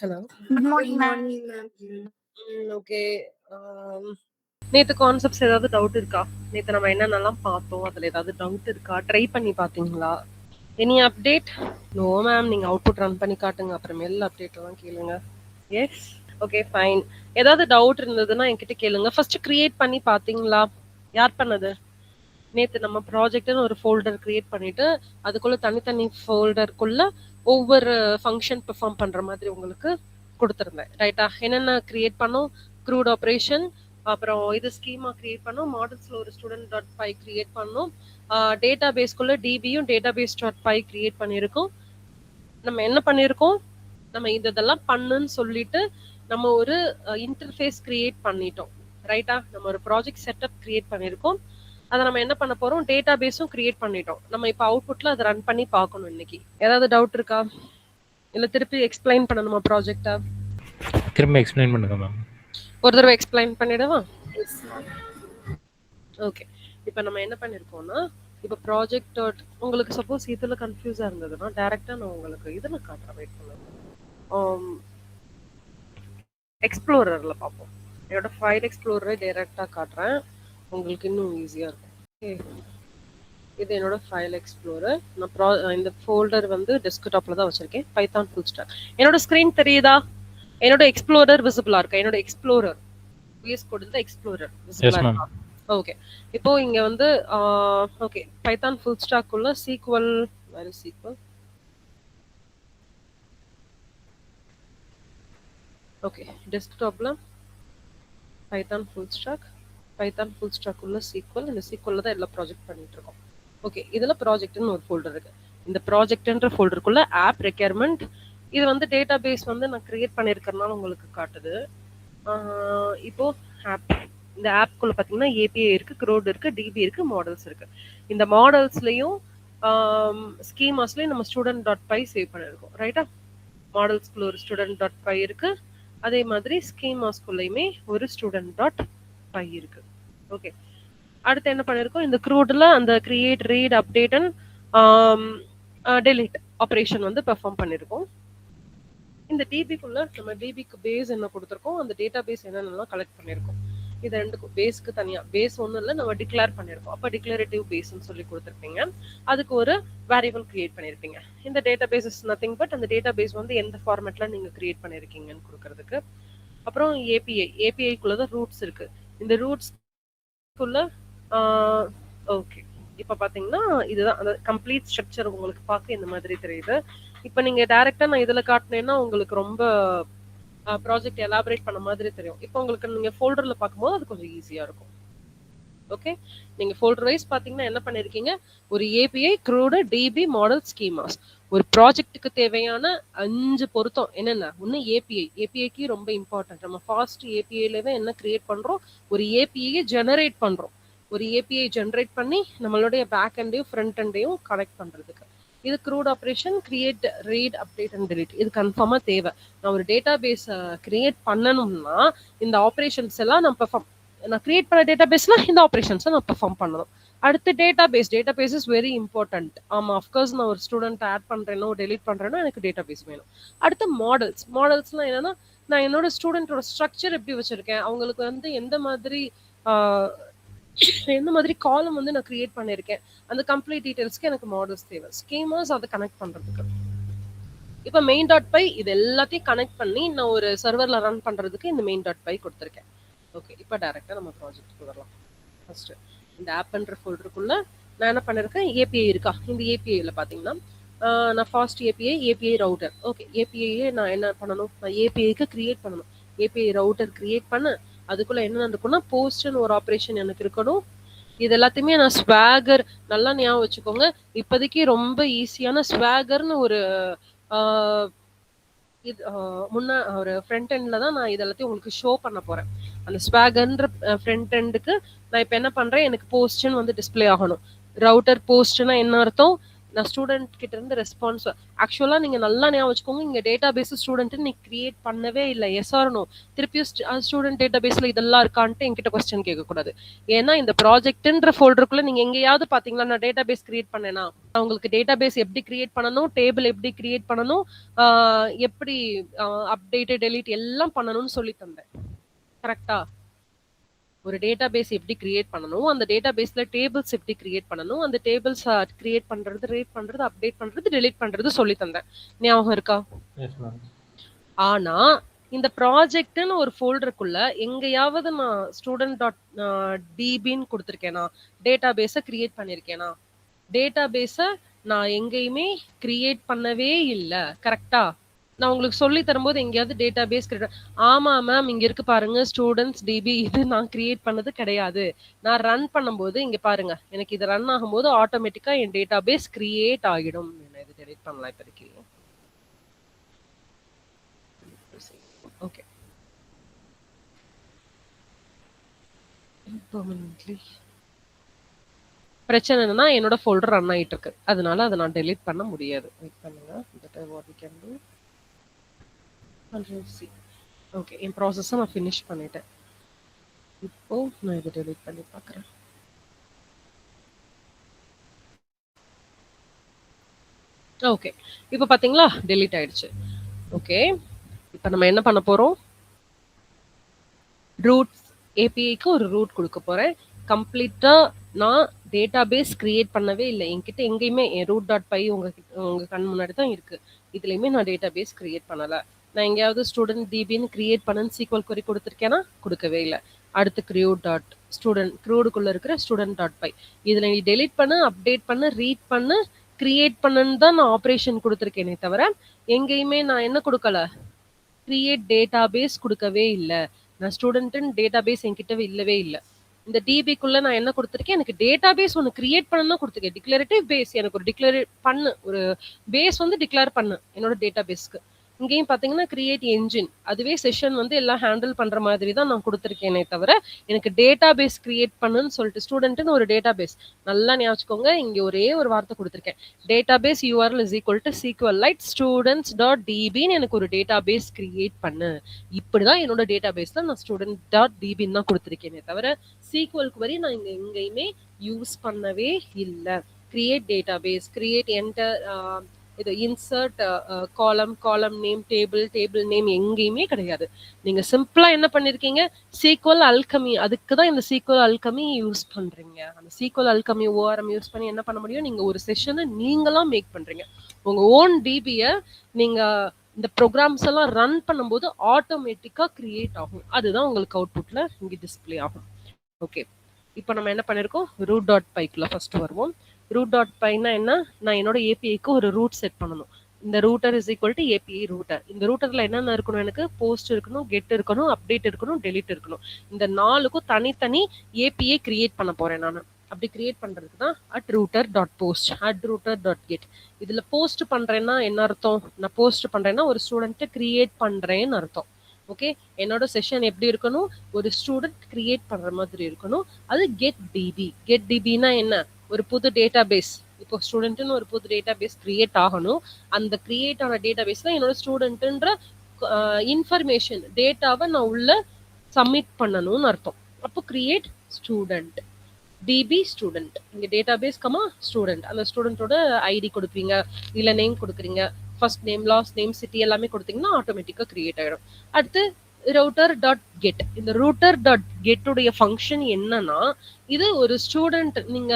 Hello. Good good morning ma'am. Morning ma'am. Okay. நேத்து concepts ஏதாவது doubt இருக்கா? நேத்து நம்ம என்னென்னலாம் பார்த்தோம்? அதுல ஏதாவது டவுட் இருக்கா? ட்ரை பண்ணி பார்த்தீங்களா? Any update? No ma'am. நீங்க அவுட்புட் ரன் பண்ணி காட்டுங்க. அப்புறமேல் அப்டேட் எல்லாம் கேளுங்க. எஸ். Okay fine. ஏதாவது டவுட் இருந்ததுன்னா என்கிட்ட கேளுங்க. ஃபர்ஸ்ட் கிரியேட் பண்ணி பார்த்தீங்களா? யார் பண்ணது? நேத்து நம்ம ப்ராஜெக்ட்னு ஒரு ஃபோல்டர் கிரியேட் பண்ணிட்டு அதுக்குள்ள தனித்தனி ஃபோல்டருக்குள்ள ஒவ்வொரு ஃபங்க்ஷன் பெர்ஃபார்ம் பண்ற மாதிரி உங்களுக்கு கொடுத்துருந்தேன். ரைட்டா? என்னென்ன கிரியேட் பண்ணோம்? க்ரூட் ஆப்ரேஷன், அப்புறம் இது ஸ்கீமா கிரியேட் பண்ணோம், மாடல்ஸ்ல ஒரு ஸ்டூடெண்ட் டாட் பை கிரியேட் பண்ணோம், டேட்டா பேஸ்க்குள்ள டிபியும் database dot py create பண்ணியிருக்கோம். நம்ம என்ன பண்ணியிருக்கோம்? நம்ம இதெல்லாம் பண்ணுன்னு சொல்லிட்டு நம்ம ஒரு இன்டர்ஃபேஸ் கிரியேட் பண்ணிட்டோம். ரைட்டா? நம்ம ஒரு ப்ராஜெக்ட் செட்டப் கிரியேட் பண்ணியிருக்கோம். அதை நம்ம என்ன பண்ண போறோம்? டேட்டா பேஸும் கிரியேட் பண்ணிட்டோம். நம்ம இப்போ அவுட்புட்ல அதை ரன் பண்ணி பார்க்கணும் இன்னைக்கு. ஏதாவது டவுட் இருக்கா? இல்ல திருப்பி எக்ஸ்பிளைன் பண்ணணுமா ப்ராஜெக்டா? திரும்ப எக்ஸ்பிளைன் பண்ணுங்க மேம். ஒரு தடவை எக்ஸ்பிளைன் பண்ணிடவா? Yes ma'am. ஓகே. இப்போ நம்ம என்ன பண்ணிருக்கோம்னா, இப்போ ப்ராஜெக்ட் உங்களுக்கு சப்போஸ் இதுல கன்ஃபியூஸா இருந்ததுன்னா டைரக்டா நான் உங்களுக்கு இதுல காட்டுறேன். வெயிட் பண்ணுங்க. எக்ஸ்ப்ளோரர்ல பார்ப்போம். என்னோட ஃபைல் எக்ஸ்ப்ளோரரை டைரக்டா காட்டுறேன், உங்களுக்கு இன்னும் ஈஸியா இருக்கும். ஓகே. இது என்னோட ஃபைல் எக்ஸ்ப்ளோரர். நான் இந்த ஃபோல்டர் வந்து டெஸ்க்டாப்ல தான் வச்சிருக்கேன். Python full stack. என்னோட ஸ்கிரீன் தெரியுதா? என்னோட எக்ஸ்ப்ளோரர் விசிபிளா இருக்கா? என்னோட எக்ஸ்ப்ளோரர் VS கோட் இந்த எக்ஸ்ப்ளோரர் விசிபிளா இருக்கா? ஓகே. இப்போ இங்க வந்து ஓகே, பைத்தான் ஃபுல் ஸ்டாக் உள்ள SQL வேற SQL. ஓகே, டெஸ்க்டாப்ல பைத்தான் ஃபுல் ஸ்டாக் உள்ள SQL. இந்த SQL தான் எல்லா ப்ராஜெக்ட் பண்ணிட்டு இருக்கோம். ஓகே, இதுல ப்ராஜெக்ட்னு ஒரு ஃபோல்டர் இருக்கு. இந்த ப்ராஜெக்ட்ன்ற ஃபோல்டருக்குள்ள ஆப் ரெக்யர்மெண்ட், இது வந்து டேட்டா பேஸ் வந்து நான் கிரியேட் பண்ணிருக்கறனால உங்களுக்கு காட்டுது. இப்போ ஆப், இந்த ஆப்குள்ள பாத்தீங்கன்னா ஏபிஐ இருக்கு, க்ரோட் இருக்கு, டிபி இருக்கு, மாடல்ஸ் இருக்கு. இந்த மாடல்ஸ்லயும் ஸ்கீமாஸ்லயும் நம்ம ஸ்டூடெண்ட் டாட் பை சேவ் பண்ணிருக்கோம். ரைட்டா? மாடல்ஸ்குள்ள ஒரு ஸ்டூடெண்ட் டாட் பை இருக்கு, அதே மாதிரி ஸ்கீமாஸ்குள்ளயுமே ஒரு ஸ்டூடெண்ட் டாட் பை இருக்கு. ஓகே. அடுத்து என்ன பண்ணிருக்கோம்? இந்த க்ரூட்ல அந்த create, read, update and delete operation வந்து பெர்ஃபார்ம் பண்ணிருக்கோம். இந்த டிபிக்குள்ள நம்ம டிபிக்கு பேஸ் என்ன கொடுத்துருக்கோம், அந்த டேட்டா பேஸ் என்னென்னலாம் கலெக்ட் பண்ணிருக்கோம். இது ரெண்டுக்கும் பேஸ்க்கு தனியா பேஸ் ஒன்றும் இல்லை, நம்ம டிக்ளேர் பண்ணிருக்கோம். அப்போ டிக்ளரேட்டிவ் பேஸ்ன்னு சொல்லி கொடுத்துருப்பீங்க. அதுக்கு ஒரு வேரியபிள் கிரியேட் பண்ணிருப்பீங்க. இந்த data base is nothing but அந்த டேட்டா பேஸ் வந்து எந்த ஃபார்மேட்ல நீங்க கிரியேட் பண்ணிருக்கீங்கன்னு கொடுக்கறதுக்கு. அப்புறம் ஏபிஐக்குள்ள தான் ரூட்ஸ் இருக்கு. இந்த ரூட்ஸ்க்குள்ள ஓகே, இப்ப பாத்தீங்கன்னா இதுதான் அந்த கம்ப்ளீட் ஸ்ட்ரக்சர் உங்களுக்கு பார்க்க இந்த மாதிரி தெரியுது. இப்ப நீங்க டைரக்டா நான் இதுல காட்டினேன்னா உங்களுக்கு ரொம்ப ப்ராஜெக்ட் எலாபரேட் பண்ண மாதிரி தெரியும். இப்போ உங்களுக்கு நீங்க ஃபோல்டர்ல பார்க்கும்போது அது கொஞ்சம் ஈஸியா இருக்கும். ஓகே, நீங்க ஃபோல்டர் வைஸ் பாத்தீங்கன்னா என்ன பண்ணிருக்கீங்க, ஒரு API, CRUD, DB, model, schemas. ஒரு ப்ராஜெக்ட்டுக்கு தேவையான 5 பொருத்தம் என்னென்ன? ஒன்னு ஏபிஐக்கு ரொம்ப இம்பார்ட்டன்ட். நம்ம ஃபாஸ்ட் ஏபிஐல என்ன கிரியேட் பண்றோம், ஒரு ஏபிஐ ஜெனரேட் பண்றோம். ஒரு ஏபிஐ ஜெனரேட் பண்ணி நம்மளுடைய பேக் எண்டையும் ஃப்ரண்ட் எண்டையும் கனெக்ட் பண்றதுக்கு. இது CRUD operation, create, read, update and delete. இது கன்ஃபார்மா தேவை. நான் ஒரு டேட்டா பேஸ் கிரியேட் பண்ணணும்னா இந்த ஆப்ரேஷன்ஸ் எல்லாம் நான் கிரியேட் பண்ண டேட்டா பேஸ்ல இந்த ஆப்ரேஷன்ஸை நான் பெர்ஃபார்ம் பண்ணணும். அடுத்து data base is very important. ஆமா, அஃப்கோர்ஸ் நான் ஒரு ஸ்டூடெண்ட் ஆட் பண்றேனோ டெலிட் பண்றேனோ எனக்கு டேட்டா பேஸ் வேணும். அடுத்து மாடல்ஸ்லாம் என்னன்னா, நான் என்னோட ஸ்டூடெண்டோட ஸ்ட்ரக்சர் எப்படி வச்சிருக்கேன், அவங்களுக்கு வந்து எந்த மாதிரி காலம் வந்து நான் கிரியேட் பண்ணிருக்கேன், அந்த கம்ப்ளீட் டீடைல்ஸ்க்கு எனக்கு மாடல்ஸ் தேவை. ஸ்கீமாஸ் அதை கனெக்ட் பண்றதுக்கு. இப்ப மெயின் டாட் பை இது எல்லாத்தையும் கனெக்ட் பண்ணி நான் ஒரு சர்வர்ல ரன் பண்றதுக்கு இந்த மெயின் டாட் பை கொடுத்துருக்கேன். ஓகே, இப்போ டைரக்டா நம்ம ப்ராஜெக்ட்க்கு வரலாம். ஃபர்ஸ்ட் இந்த ஆப்ன்ற ஃபோல்டருக்குள்ள நான் என்ன பண்ணிருக்கேன், ஏபிஐ இருக்கா? இந்த ஏபிஐல பாத்தீங்கன்னா நான் ஃபாஸ்ட் ஏபிஐ ரவுட்டர். ஓகே, ஏபிஐயே நான் என்ன பண்ணணும், நான் ஏபிஐக்கு கிரியேட் பண்ணணும். ஏபிஐ ரவுட்டர் கிரியேட் பண்ண அதுக்குள்ள என்ன இருக்குன்னா போஸ்ட்னு ஒரு ஆப்ரேஷன் எனக்கு இருக்கணும். இது எல்லாத்தையுமே நான் ஸ்வாகர், நல்லா ஞாபகம் வச்சுக்கோங்க. இப்போதைக்கு ரொம்ப ஈஸியான ஸ்வாகர்னு ஒரு இது முன்ன ஒரு ஃப்ரண்ட் எண்ட்ல தான் நான் இது எல்லாத்தையும் உங்களுக்கு ஷோ பண்ண போறேன். அந்த ஸ்வாகர்ன்ற ஃப்ரண்ட் எண்டுக்கு நான் இப்போ என்ன பண்றேன், எனக்கு போஸ்ட்னு வந்து டிஸ்பிளே ஆகணும். ரவுட்டர் போஸ்ட்னா என்ன அர்த்தம், நான் ஸ்டூடெண்ட் கிட்ட இருந்து ரெஸ்பான்ஸ் ஆக்சுவலா நீங்க நல்லா ஞாபகம் வச்சுக்கோங்க, இங்க டேட்டா பேஸ் ஸ்டூடெண்ட் நீ கிரியேட் பண்ணவே இல்லை. Yes or no? திருப்பியும் ஸ்டூடெண்ட் டேட்டா பேஸ்ல இதெல்லாம் இருக்கான்ட்டு என்கிட்ட கொஸ்டின் கேட்க கூடாது. ஏன்னா இந்த ப்ராஜெக்ட்ன்ற ஃபோல்டருக்குள்ள நீங்க எங்கேயாவது பாத்தீங்களா நான் டேட்டா பேஸ் கிரியேட் பண்ணேனா? நான் உங்களுக்கு டேட்டா பேஸ் எப்படி கிரியேட் பண்ணணும், டேபிள் எப்படி கிரியேட் பண்ணணும், எப்படி அப்டேட் டெலீட் எல்லாம் பண்ணணும்னு சொல்லி தந்தேன். கரெக்டா? ஒரு டேட்டா பேஸ் எப்படி கிரியேட் பண்ணணும், அந்த டேட்டா பேஸ்ல டேபிள்ஸ் எப்படி கிரியேட் பண்ணணும், அந்த டேபிள்ஸ் கிரியேட் பண்றது, ரேட் பண்றது, அப்டேட் பண்றது, டெலீட் பண்றது சொல்லி தந்தேன். ஞாபகம் இருக்கா? Yes ma'am. ஆனா இந்த ப்ராஜெக்ட்னு ஒரு ஃபோல்டருக்குள்ள எங்கேயாவது நான் ஸ்டூடெண்ட் டாட் டிபின்னு கொடுத்துருக்கேனா, டேட்டா பேஸை கிரியேட் பண்ணிருக்கேனா? டேட்டா பேஸை நான் எங்கேயுமே கிரியேட் பண்ணவே இல்லை. கரெக்டா? நான் உங்களுக்கு சொல்லி தரும்போது எங்கேயாவது டேட்டா பேஸ் கிரியேட், ஆமா மேம் இங்க இருக்கு பாருங்க ஸ்டூடெண்ட்ஸ் டிபி, இது நான் கிரியேட் பண்ணது கிடையாது. நான் ரன் பண்ணும்போது இங்க பாருங்க, எனக்கு இது ரன் ஆகும்போது ஆட்டோமேட்டிக்கா என் டேட்டா பேஸ் கிரியேட் ஆகிடும். நான் இது டெலிட் பண்ணலாம் இப்போதைக்கு. ஓகே, பெர்மனன்ட்லி பிரச்சனை என்னன்னா என்னோட ஃபோல்டர் ரன் ஆயிட்டு இருக்கு, அதனால அதை நான் டெலீட் பண்ண முடியாது. வெயிட் பண்ணுங்க. What we can do see. Okay, என் ப்ராசஸை நான் ஃபினிஷ் பண்ணிட்டேன். இப்போ நான் இதை டெலீட் பண்ணி பார்க்குறேன். ஓகே, இப்போ பார்த்தீங்களா டெலீட் ஆயிடுச்சு. ஓகே, இப்போ நம்ம என்ன பண்ண போறோம், ரூட் ஏபிஐக்கு ஒரு ரூட் கொடுக்க போறேன். கம்ப்ளீட்டா நான் டேட்டா பேஸ் கிரியேட் பண்ணவே இல்லை. என்கிட்ட எங்கேயுமே என் ரூட் டாட் பை உங்க கண் முன்னாடி தான் இருக்கு. இதுலயுமே நான் டேட்டா பேஸ் கிரியேட் பண்ணல. நான் எங்கேயாவது ஸ்டூடெண்ட் டிபின்னு கிரியேட் பண்ணன்னு சீக்வல் கொரி கொடுத்துருக்கேன்னா? கொடுக்கவே இல்லை. அடுத்து க்ரூட் டாட் ஸ்டூடெண்ட், க்ரூடுக்குள்ள இருக்கிற ஸ்டூடெண்ட் டாட் பை, இதுல நீ டெலிட் பண்ணு, அப்டேட் பண்ணு, ரீட் பண்ணு, கிரியேட் பண்ணுன்னு தான் நான் ஆப்ரேஷன் கொடுத்துருக்கேனே தவிர எங்கேயுமே நான் என்ன கொடுக்கல, கிரியேட் டேட்டா பேஸ் கொடுக்கவே இல்லை. நான் ஸ்டூடெண்ட்னு டேட்டா பேஸ் என்கிட்ட இல்லவே இல்லை. இந்த டிபிக்குள்ள நான் என்ன கொடுத்துருக்கேன், எனக்கு டேட்டா பேஸ் ஒன்று கிரியேட் பண்ணணும் கொடுத்துருக்கேன். டிக்ளரேட்டிவ் பேஸ், எனக்கு ஒரு டிக்ளரேட் பண்ணு, ஒரு பேஸ் வந்து டிக்ளேர் பண்ணு என்னோட டேட்டா பேஸ்க்கு. இங்கேயும் பார்த்தீங்கன்னா கிரியேட் என்ஜின், அதுவே செஷன் வந்து எல்லாம் ஹேண்டில் பண்ற மாதிரி தான் நான் கொடுத்துருக்கேனே தவிர எனக்கு டேட்டா பேஸ் கிரியேட் பண்ணுன்னு சொல்லிட்டு ஸ்டூடெண்ட்னு ஒரு டேட்டா பேஸ் நல்லா ஞாபகம், இங்க ஒரே ஒரு வார்த்தை கொடுத்துருக்கேன், database URL is equal to SQLite students dot டிபின்னு எனக்கு ஒரு டேட்டா பேஸ் கிரியேட் பண்ணு. இப்படிதான் என்னோட டேட்டா பேஸ்ல நான் ஸ்டூடெண்ட் டாட் டிபின்னு தான் கொடுத்துருக்கேனே தவிர SQL query நான் இங்க எங்கேயுமே யூஸ் பண்ணவே இல்லை. Create database, create enter, இது insert column name, table name எங்கேயுமே கிடையாது. நீங்க சிம்பிளா என்ன பண்ணிருக்கீங்க, சீக்வல் அல்கமி, அதுக்கு தான் இந்த சீக்வல் அல்கமி யூஸ் பண்றீங்க. அந்த சீக்வல் அல்கமி ஓஆர்எம் யூஸ் பண்ணி என்ன பண்ண முடியும், நீங்க ஒரு செஷனை நீங்களா மேக் பண்றீங்க. உங்க ஓன் டிபியை நீங்க இந்த ப்ரோக்ராம்ஸ் எல்லாம் ரன் பண்ணும்போது ஆட்டோமேட்டிக்கா கிரியேட் ஆகும். அதுதான் உங்களுக்கு அவுட்புட்ல இங்க டிஸ்பிளே ஆகும். ஓகே, இப்போ நம்ம என்ன பண்ணிருக்கோம், ரூட் டாட் பைக்குள்ள ஃபர்ஸ்ட் வருவோம். ரூட் டாட் பைனா என்ன, நான் என்னோட ஏபிஐக்கு ஒரு ரூட் செட் பண்ணணும். இந்த router is equal to API router. இந்த ரூட்டர்ல என்னென்ன இருக்கணும், எனக்கு போஸ்ட் இருக்கணும், கெட் இருக்கணும், அப்டேட் இருக்கணும், டெலிட் இருக்கணும். இந்த 4க்கும் தனித்தனி ஏபிஐ கிரியேட் பண்ண போறேன் நான். அப்படி கிரியேட் பண்றதுக்கு தான் at router dot post, at router dot get. இதுல போஸ்ட் பண்றேன்னா என்ன அர்த்தம், நான் போஸ்ட் பண்றேன்னா ஒரு ஸ்டூடெண்ட்டை கிரியேட் பண்றேன்னு அர்த்தம். ஓகே, என்னோட செஷன் எப்படி இருக்கணும், ஒரு ஸ்டூடெண்ட் கிரியேட் பண்ற மாதிரி இருக்கணும். அது கெட் டிபி. கெட் டிபினா என்ன, ஒரு புது டேட்டா பேஸ், இப்போ ஸ்டூடெண்ட்னு ஒரு புது டேட்டா பேஸ் கிரியேட் ஆகணும். அந்த கிரியேட் ஆன டேட்டா பேஸ்ல என்னோட ஸ்டூடெண்ட்ன்ற இன்ஃபர்மேஷன் டேட்டாவை நான் உள்ள சப்மிட் பண்ணணும்னு அர்த்தம். அப்போ கிரியேட் ஸ்டூடெண்ட் டிபி ஸ்டூடெண்ட், இங்க டேட்டா பேஸ் கமா ஸ்டூடெண்ட், அந்த ஸ்டூடெண்டோட ஐடி கொடுப்பீங்க, இல்ல நேம் கொடுக்குறீங்க, first name, last name, city எல்லாமே கொடுத்தீங்கன்னா ஆட்டோமேட்டிக்கா கிரியேட் ஆயிடும். அடுத்து ரூட்டர் டாட் கெட். இந்த ரூட்டர் டாட் கெட் உடைய ஃபங்க்ஷன் என்னன்னா, இது ஒரு ஸ்டூடெண்ட், நீங்க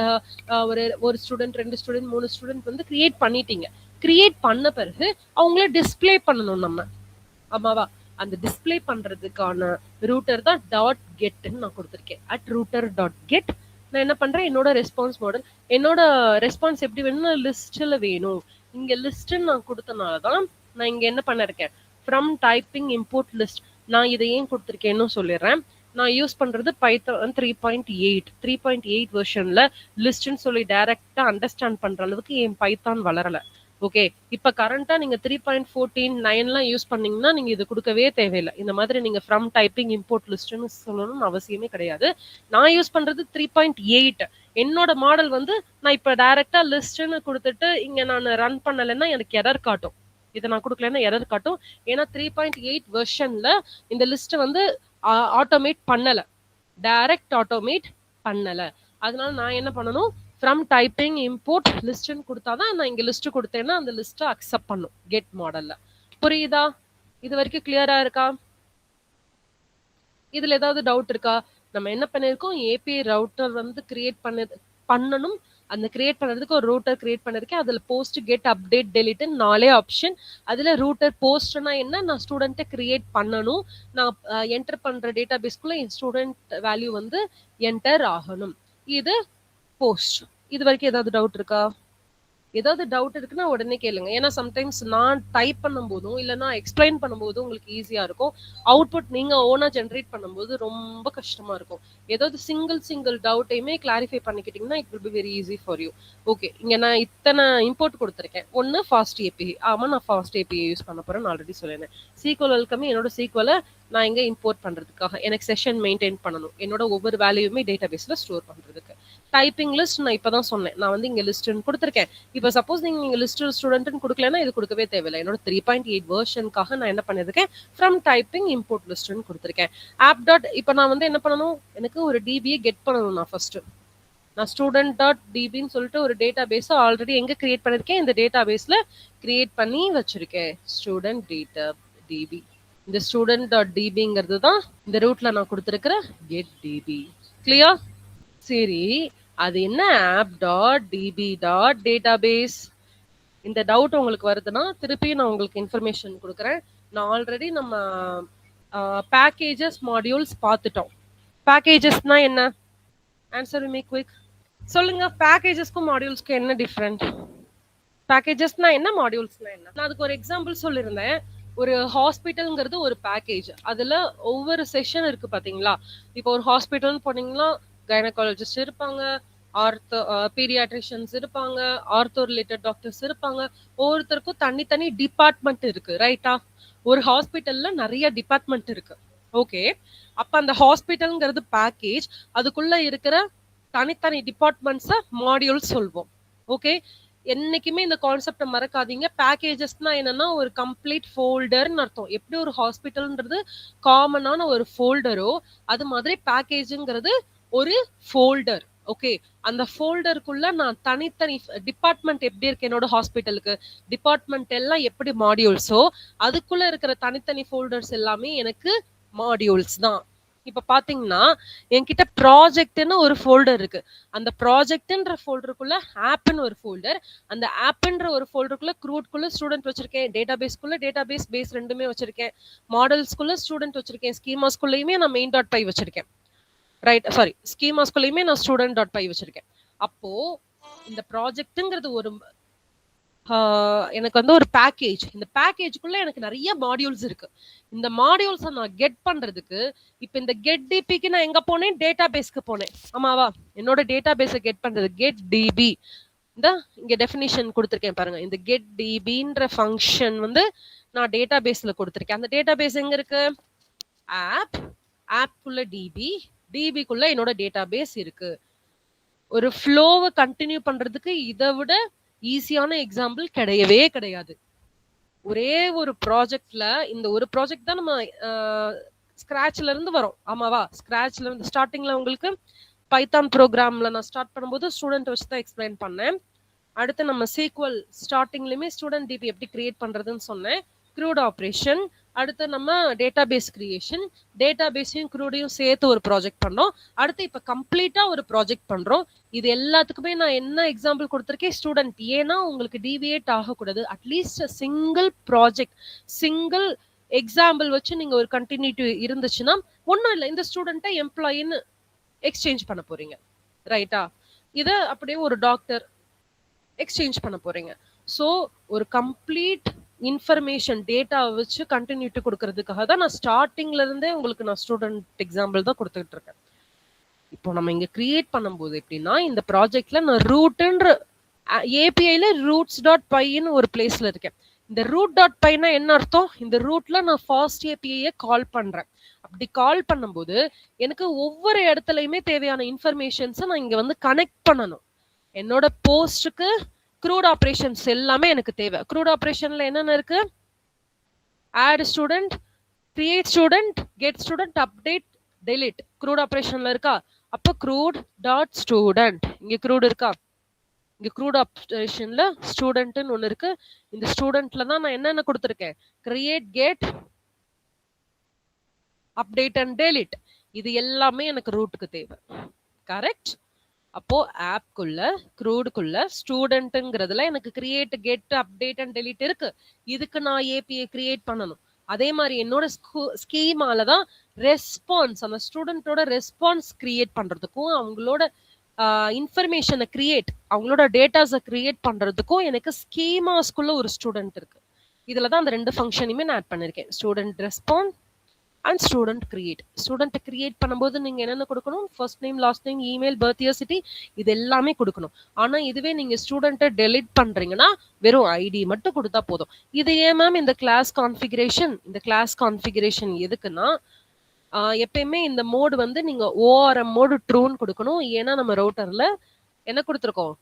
ஒரு ஸ்டூடெண்ட், 2 ஸ்டூடெண்ட், 3 ஸ்டூடெண்ட் வந்து கிரியேட் பண்ணிட்டீங்க. கிரியேட் பண்ண பிறகு அவங்கள டிஸ்பிளே பண்ணணும் நம்ம, ஆமாவா? அந்த டிஸ்பிளே பண்றதுக்கான ரூட்டர் தான் டாட் கெட்ன்னு நான் கொடுத்துருக்கேன். அட் ரூட்டர் டாட் கெட் நான் என்ன பண்றேன், என்னோட ரெஸ்பான்ஸ் மாடல், என்னோட ரெஸ்பான்ஸ் எப்படி வேணும்னா லிஸ்ட்ல வேணும். இங்க லிஸ்ட்ன்னு நான் கொடுத்தனாலதான் நான் இங்க என்ன பண்ணிருக்கேன், ஃப்ரம் டைப்பிங் இம்போர்ட் லிஸ்ட். நான் இதை ஏன் கொடுத்துருக்கேன்னு சொல்லிடுறேன். நான் யூஸ் பண்றது பைத்தான் 3.8 வெர்ஷன்ல லிஸ்ட்னு சொல்லி டைரக்டா அண்டர்ஸ்டாண்ட் பண்ற அளவுக்கு என் பைத்தான் வளரல. ஓகே, இப்ப கரண்டா நீங்க 3.14.9 யூஸ் பண்ணீங்கன்னா நீங்க இது கொடுக்கவே தேவையில்லை. இந்த மாதிரி நீங்க ஃப்ரம் டைப்பிங் இம்போர்ட் லிஸ்ட்னு சொல்லணும்னு அவசியமே கிடையாது. நான் யூஸ் பண்றது 3.8. என்னோட மாடல் வந்து நான் இப்ப டைரக்டா லிஸ்ட்னு கொடுத்துட்டு இங்க நான் ரன் பண்ணலைன்னா எனக்கு எரர் காட்டும். இதை நான் கொடுக்கலன்னா எரர் காட்டும். ஏன்னா 3.8 வெர்ஷன்ல இந்த லிஸ்ட் வந்து ஆட்டோமேட் பண்ணல, டைரக்ட் ஆட்டோமேட் பண்ணல. அதனால நான் என்ன பண்ணணும், ஃப்ரம் டைப்பிங் இம்போர்ட் லிஸ்ட்னு கொடுத்தாதான் நான் இங்க லிஸ்ட் கொடுத்தேன்னா அந்த லிஸ்ட்டை அக்செப்ட் பண்ணும் கெட் மாடல்ல. புரியுதா? இது வரைக்கும் கிளியரா இருக்கா? இதுல ஏதாவது டவுட் இருக்கா? நம்ம என்ன பண்ணிருக்கோம், ஏபிஐ ரவுட்டர் வந்து கிரியேட் பண்ணணும். அந்த கிரியேட் பண்றதுக்கு ஒரு ரூட்டர் கிரியேட் பண்ணிருக்கேன். அதுல post, get, update, delete 4 option. அதுல ரூட்டர் போஸ்ட்னா என்ன, நான் ஸ்டூடெண்ட்டை கிரியேட் பண்ணணும். நான் என்டர் பண்ற டேட்டா பேஸ்க்குள்ள என் ஸ்டூடெண்ட் வேல்யூ வந்து என்டர் ஆகணும். இது போஸ்ட். இது வரைக்கும் ஏதாவது டவுட் இருக்கா? ஏதாவது டவுட் இருக்குன்னா உடனே கேளுங்க. ஏன்னா சம்டைம்ஸ் நான் டைப் பண்ணும் போதும் இல்லைன்னா எக்ஸ்பிளைன் பண்ணும்போதும் உங்களுக்கு ஈஸியா இருக்கும். அவுட்புட் நீங்க ஓனா ஜென்ரேட் பண்ணும்போது ரொம்ப கஷ்டமா இருக்கும். ஏதாவது சிங்கிள் டவுட்டையுமே கிளாரிஃபை பண்ணிக்கிட்டீங்கன்னா it will be very easy for you. Okay, இங்க நான் இத்தனை இம்போர்ட் கொடுத்துருக்கேன். ஒன்னு ஃபாஸ்ட் ஏபிஐ. ஆமா, நான் ஃபாஸ்ட் ஏபிஐ யூஸ் பண்ண போறேன்னு ஆல்ரெடி சொல்லியிருந்தேன். சீக்வல் வெல்கம் என்னோட சீக்வலை நான் இங்க இம்போர்ட் பண்றதுக்காக எனக்கு செஷன் மெயின்டைன் பண்ணணும், என்னோட ஒவ்வொரு வேல்யூமே டேட்டா பேஸ்ல ஸ்டோர் பண்றதுக்கு. டைப்பிங் லிஸ்ட் நான் இப்பதான் சொன்னேன், நான் வந்து இங்க லிஸ்ட்னு கொடுத்துருக்கேன். இப்போ சப்போஸ் நீங்க லிஸ்ட் ஸ்டூடெண்ட்னு கொடுக்கலன்னா இது கொடுக்கவே தேவையில்லை. என்னோட 3.8 வெர்ஷனுக்காக நான் என்ன பண்ணிருக்கேன், ஃப்ரம் டைப்பிங் இம்போர்ட் லிஸ்ட்னு கொடுத்துருக்கேன். ஆப் டாட் இப்போ நான் வந்து என்ன பண்ணணும், எனக்கு ஒரு டிபியை கெட் பண்ணணும். நான் ஃபர்ஸ்ட் நான் ஸ்டூடெண்ட் டாட் டிபின்னு சொல்லிட்டு ஒரு டேட்டா பேஸை ஆல்ரெடி எங்க கிரியேட் பண்ணிருக்கேன், இந்த டேட்டா பேஸ்ல கிரியேட் பண்ணி வச்சிருக்கேன். Student data DB. இந்த ஸ்டூடெண்ட் டாட் டிபிங்கிறது தான் இந்த ரூட்ல நான் கொடுத்துருக்கிற கெட் டிபி. கிளியர்? சரி, அது என்ன app dot DB dot database? இந்த டவுட் உங்களுக்கு வருதுன்னா திருப்பி நான் உங்களுக்கு இன்ஃபர்மேஷன் கொடுக்குறேன். நான் ஆல்ரெடி நம்ம பேக்கேஜஸ் மாடியூல்ஸ் பார்த்துட்டோம். பேக்கேஜஸ்னா என்ன? Answer me quick. சொல்லுங்க, பேக்கேஜஸ்க்கும் மாடியூல்ஸ்க்கும் என்ன டிஃபரெண்ட்? பேக்கேஜஸ்னா என்ன, மாடியூல்ஸ்னா என்ன? நான் அதுக்கு ஒரு எக்ஸாம்பிள் சொல்லியிருந்தேன். ஒரு ஹாஸ்பிட்டல்ங்கிறது ஒரு பேக்கேஜ். அதுல ஒவ்வொரு செஷன் இருக்கு பாத்தீங்களா. இப்போ ஒரு ஹாஸ்பிட்டல்னு போனீங்கன்னா கைனகாலஜிஸ்ட் இருப்பாங்க, ஆர்த்தோ பீடியாட்ரிஷியன்ஸ் இருப்பாங்க, ஆர்த்தோ ரிலேட்டட் டாக்டர்ஸ் இருப்பாங்க. ஒவ்வொருத்தருக்கும் தனித்தனி டிபார்ட்மெண்ட் இருக்கு, ரைட்டா? ஒரு ஹாஸ்பிட்டல்ல நிறைய டிபார்ட்மெண்ட் இருக்கு. ஓகே, அப்ப அந்த ஹாஸ்பிட்டல்ங்கிறது பேக்கேஜ். அதுக்குள்ள இருக்கிற தனித்தனி டிபார்ட்மெண்ட்ஸ மாடியூல் சொல்வோம். ஓகே, என்னைக்குமே இந்த கான்செப்டை மறக்காதீங்க. பேக்கேஜஸ்னா என்னன்னா ஒரு கம்ப்ளீட் ஃபோல்டர்னு அர்த்தம். எப்படி ஒரு ஹாஸ்பிட்டல்ன்றது காமனான ஒரு ஃபோல்டரோ அது மாதிரி பேக்கேஜுங்கிறது ஒரு ஃபோல்டர். ஓகே, அந்த ஃபோல்டருக்குள்ள நான் தனித்தனி டிபார்ட்மெண்ட் எப்படி இருக்கு என்னோட ஹாஸ்பிட்டலுக்கு, டிபார்ட்மெண்ட் எல்லாம் எப்படி மாடியூல்ஸோ அதுக்குள்ள இருக்கிற தனித்தனி ஃபோல்டர்ஸ் எல்லாமே எனக்கு மாடியூல்ஸ் தான். இப்ப பாத்தீங்கன்னா என்கிட்ட ப்ராஜெக்ட்னு ஒரு ஃபோல்டர் இருக்கு. அந்த ப்ராஜெக்ட்ன்ற ஃபோல்டருக்குள்ள ஆப்னு ஒரு ஃபோல்டர், அந்த ஆப்ன்ற ஒரு ஃபோல்டருக்குள்ள க்ரூட்குள்ள ஸ்டூடெண்ட் வச்சிருக்கேன், டேட்டாபேஸ்க்குள்ள டேட்டாபேஸ் பேஸ் ரெண்டுமே வச்சிருக்கேன், மாடல்ஸ்க்குள்ள ஸ்டூடெண்ட் வச்சிருக்கேன், ஸ்கீமாஸ்க்குள்ளயுமே நான் மெயின் டாட் பை வச்சிருக்கேன். ரைட், சாரி, ஸ்கீமாஸ்க்குள்ளயுமே நான் ஸ்டூடெண்ட் டாட் பை வச்சிருக்கேன். அப்போ இந்த ப்ராஜெக்ட்ங்கிறது ஒரு எனக்கு வந்து ஒரு பேக்கேஜ். இந்த பேக்கேஜுக்குள்ள எனக்கு நிறைய மாடியூல்ஸ் இருக்கு. இந்த மாடியூல்ஸை நான் கெட் பண்றதுக்கு இப்ப இந்த கெட் டிபிக்கு நான் எங்க போனேன், டேட்டா பேஸ்க்கு போனேன். ஆமாவா? என்னோட டேட்டா பேஸை கெட் பண்றது கெட் டிபி. இந்த இங்க டெஃபினிஷன் கொடுத்துருக்கேன் பாருங்க. இந்த கெட் டிபின்ற ஃபங்க்ஷன் வந்து நான் டேட்டா பேஸ்ல கொடுத்துருக்கேன். அந்த டேட்டா பேஸ் எங்க இருக்கு? ஆப், ஆப்குள்ள டிபி, டிபிக்குள்ள என்னோட டேட்டா பேஸ் இருக்கு. ஒரு ஃப்ளோவை கண்டினியூ பண்றதுக்கு இதை விட ஈஸியான எக்ஸாம்பிள் கிடையவே கிடையாது. ஒரே ஒரு ப்ராஜெக்ட்ல இந்த ஒரு ப்ராஜெக்ட் தான் நம்ம ஸ்கிராச்ல இருந்து வரும். ஆமாவா? ஸ்கிராச்ல இருந்து ஸ்டார்டிங்ல உங்களுக்கு பைத்தான் ப்ரோக்ராம்ல நான் ஸ்டார்ட் பண்ணும்போது ஸ்டூடெண்ட் வச்சு தான் எக்ஸ்பிளைன் பண்ணேன். அடுத்து நம்ம சீக்வல் ஸ்டார்டிங்லயுமே ஸ்டூடெண்ட் டிபி எப்படி கிரியேட் பண்றதுன்னு சொன்னேன். க்ரூட் ஆப்ரேஷன், அடுத்து நம்ம டேட்டாபேஸ் கிரியேஷன், டேட்டாபேஸையும் க்ரூடையும் சேர்த்து ஒரு ப்ராஜெக்ட் பண்ணோம். அடுத்து இப்ப கம்ப்ளீட்டா ஒரு ப்ராஜெக்ட் பண்றோம். இது எல்லாத்துக்குமே நான் என்ன எக்ஸாம்பிள் கொடுத்துருக்கேன், ஸ்டூடெண்ட். ஏன்னா உங்களுக்கு டிவியேட் ஆகக்கூடாது. At least single project, single example வச்சு நீங்க ஒரு கண்டினியூட்டி இருந்துச்சுன்னா ஒன்றும் இல்லை, இந்த ஸ்டூடெண்ட்டை எம்ப்ளாயின்னு எக்ஸ்சேஞ்ச் பண்ண போறீங்க, ரைட்டா? இதை அப்படியே ஒரு டாக்டர் எக்ஸ்சேஞ்ச் பண்ண போறீங்க. ஸோ ஒரு கம்ப்ளீட் இன்ஃபர்மேஷன் டேட்டா வச்சு கண்டினியூட்டி கொடுக்கறதுக்காக தான் நான் ஸ்டார்டிங்ல இருந்தே உங்களுக்கு நான் ஸ்டூடெண்ட் எக்ஸாம்பிள் தான் கொடுத்துட்டு இருக்கேன். இப்போ நம்ம இங்க கிரியேட் பண்ணும்போது எப்படின்னா, இந்த ப்ராஜெக்ட்ல நான் ரூட்ன்ற ஏபிஐல ரூட்ஸ் டாட் பைன்னு ஒரு பிளேஸ்ல இருக்கேன். இந்த ரூட் டாட் பைனா என்ன அர்த்தம்? இந்த ரூட்ல நான் ஃபாஸ்ட் ஏபிஐ கால் பண்றேன். அப்படி கால் பண்ணும்போது எனக்கு ஒவ்வொரு இடத்துலயுமே தேவையான இன்ஃபர்மேஷன்ஸை நான் இங்க வந்து கனெக்ட் பண்ணணும். என்னோட போஸ்ட்டுக்கு க்ரூட் ஆப்ரேஷன்ஸ் எல்லாமே எனக்கு தேவை. க்ரூட் ஆப்ரேஷன்ல என்னென்ன இருக்கு? Add student, create student, get student, update, delete. CRUD ஆப்ரேஷன்ல இருக்கா? அப்போ க்ரூட் டாட் ஸ்டூடெண்ட், இங்க க்ரூட் இருக்கா? இங்க க்ரூட் ஆப்ரேஷன்ல ஸ்டூடெண்ட்னு ஒண்ணு இருக்கு. இந்த ஸ்டூடெண்ட்ல தான் நான் என்னென்ன கொடுத்துருக்கேன்? Create, get, update and delete. இது எல்லாமே எனக்கு ரூட்டுக்கு தேவை. கரெக்ட்? அப்போ ஆப்குள்ள க்ரூடுக்குள்ள ஸ்டூடெண்ட்ங்கிறதுல எனக்கு create, get, update and delete இருக்கு. இதுக்கு நான் ஏபிஐ கிரியேட் பண்ணணும். அதே மாதிரி என்னோட ஸ்கீமால தான் ரெஸ்பான்ஸ், அந்த ஸ்டூடெண்டோட ரெஸ்பான்ஸ் கிரியேட் பண்றதுக்கும் அவங்களோட இன்ஃபர்மேஷனை கிரியேட், அவங்களோட டேட்டாஸை கிரியேட் பண்றதுக்கும் எனக்கு ஸ்கீமாஸ்குள்ள ஒரு ஸ்டூடெண்ட் இருக்கு. இதுல தான் அந்த ரெண்டு ஃபங்க்ஷனையுமே நான் ஆட் பண்ணிருக்கேன். Student response and student create. Student create பண்ணும்போது நீங்க என்னென்ன கொடுக்கணும்? First name, last name, email, birth year, city, இது எல்லாமே கொடுக்கணும். ஆனா இதுவே நீங்க ஸ்டூடெண்ட்டை டெலிட் பண்றீங்கன்னா வெறும் ஐடி மட்டும் கொடுத்தா போதும். இது ஏன் மேம் இந்த கிளாஸ் கான்ஃபிகரேஷன்? இந்த கிளாஸ் கான்ஃபிகரேஷன் எதுக்குன்னா எப்பயுமே இந்த மோடு வந்து நீங்க ஓஆர்எம் மோடு ட்ரூன்னு கொடுக்கணும். ஏன்னா நம்ம ரவுட்டர்ல என்ன கொடுத்துருக்கோம்?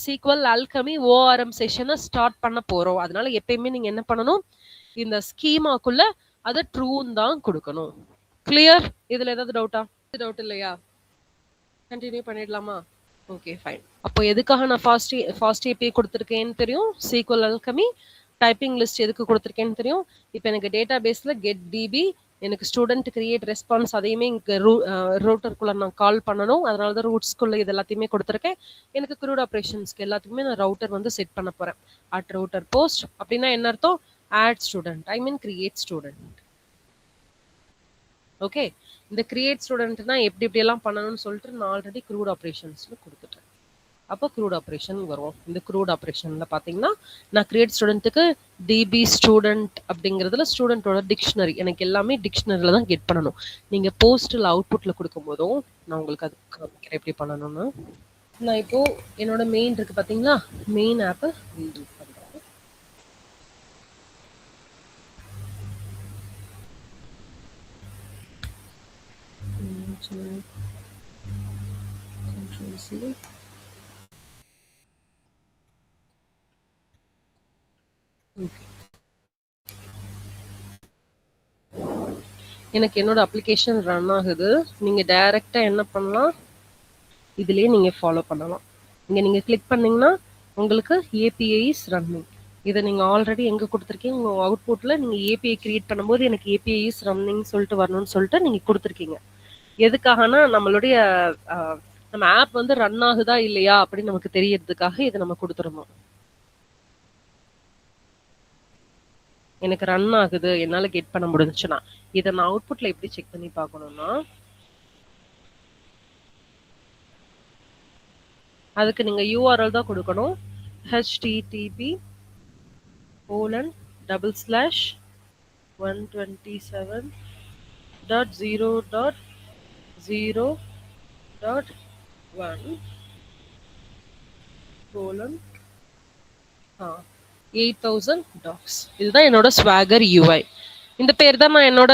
சீக்வல் அல்கமி ஓஆர்எம் செஷனை ஸ்டார்ட் பண்ண போறோம். அதனால எப்பயுமே நீங்க என்ன பண்ணணும்? இந்த ஸ்கீமாக்குள்ள அதை ட்ரூன்னு தான் கொடுக்கணும். கிளியர்? இதுல ஏதாவது டவுட் இல்லையா? கண்டினியூ பண்ணிடலாமா? Okay fine. அப்போ எதுக்காக நான் ஃபாஸ்ட் ஏபிஐ கொடுத்துருக்கேன்னு தெரியும். சீக்வல் அல்கமி டைப்பிங் லிஸ்ட் எதுக்கு கொடுத்துருக்கேன்னு தெரியும். இப்போ எனக்கு டேட்டா பேஸ்ல கெட் டிபி, எனக்கு ஸ்டூடெண்ட் கிரியேட் ரெஸ்பான்ஸ் அதையுமே இங்கே ரூட்டருக்குள்ள நான் கால் பண்ணணும். அதனால தான் ரூட்ஸ்குள்ள இது எல்லாத்தையுமே கொடுத்துருக்கேன். எனக்கு க்ரூட் ஆப்ரேஷன்ஸ்க்கு எல்லாத்துக்குமே நான் ரவுட்டர் வந்து செட் பண்ண போறேன். அட் ரவுட்டர் போஸ்ட் அப்படின்னா என்ன அர்த்தம்? ஆட் ஸ்டூடெண்ட், ஐ மீன் கிரியேட் ஸ்டூடெண்ட். ஓகே, இந்த கிரியேட் ஸ்டூடெண்ட்னா எப்படி எல்லாம் பண்ணணும்னு சொல்லிட்டு நான் ஆல்ரெடி க்ரூட் ஆப்ரேஷன்ஸ்ல கொடுத்துட்டேன். அப்போ க்ரூட் ஆப்ரேஷன் வரும். இந்த க்ரூட் ஆப்ரேஷன்ல பாத்தீங்கன்னா நான் கிரியேட் ஸ்டூடெண்ட்டுக்கு டிபி ஸ்டூடெண்ட் அப்படிங்கிறதுல ஸ்டூடெண்டோட டிக்ஷனரி எனக்கு எல்லாமே டிக்ஷனரியில தான் கெட் பண்ணணும். நீங்க போஸ்ட்ல அவுட்புட்ல கொடுக்கும் போதும் நான் உங்களுக்கு அது காமிக்கிறேன் எப்படி பண்ணணும்னு. நான் இப்போ என்னோட மெயின் இருக்கு பாத்தீங்களா, மெயின் ஆப் ரீட் பண்றேன். எனக்கு என்னோட அப்ளிகேஷன் ரன் ஆகுது. நீங்க டைரக்டா என்ன பண்ணலாம்? இதுலயே நீங்க ஃபாலோ பண்ணலாம். இங்க நீங்க கிளிக் பண்ணீங்கன்னா உங்களுக்கு ஏபிஐஸ் ரன்னிங். இதை நீங்க ஆல்ரெடி எங்க கொடுத்துருக்கீங்க? உங்க அவுட்புட்ல நீங்க ஏபிஐ கிரியேட் பண்ணும்போது எனக்கு ஏபிஐஸ் ரன்னிங் சொல்லிட்டு வரணும்னு சொல்லிட்டு நீங்க கொடுத்துருக்கீங்க. எதுக்காகனா நம்மளுடைய நம்ம ஆப் வந்து ரன் ஆகுதா இல்லையா அப்படின்னு நமக்கு தெரியறதுக்காக இதை நம்ம கொடுத்துருந்தோம். எனக்கு ரன் ஆகுது, என்னால கெட் பண்ண முடிஞ்சுன்னா இதை நான் அவுட்புட்ல எப்படி செக் பண்ணி பார்க்கணும்னா, அதுக்கு நீங்க URL தான் கொடுக்கணும். http://127.0.0.1 8000 docs. இதுதான் என்னோட ஸ்வாகர் UI. இந்த பேர் தான் நான் என்னோட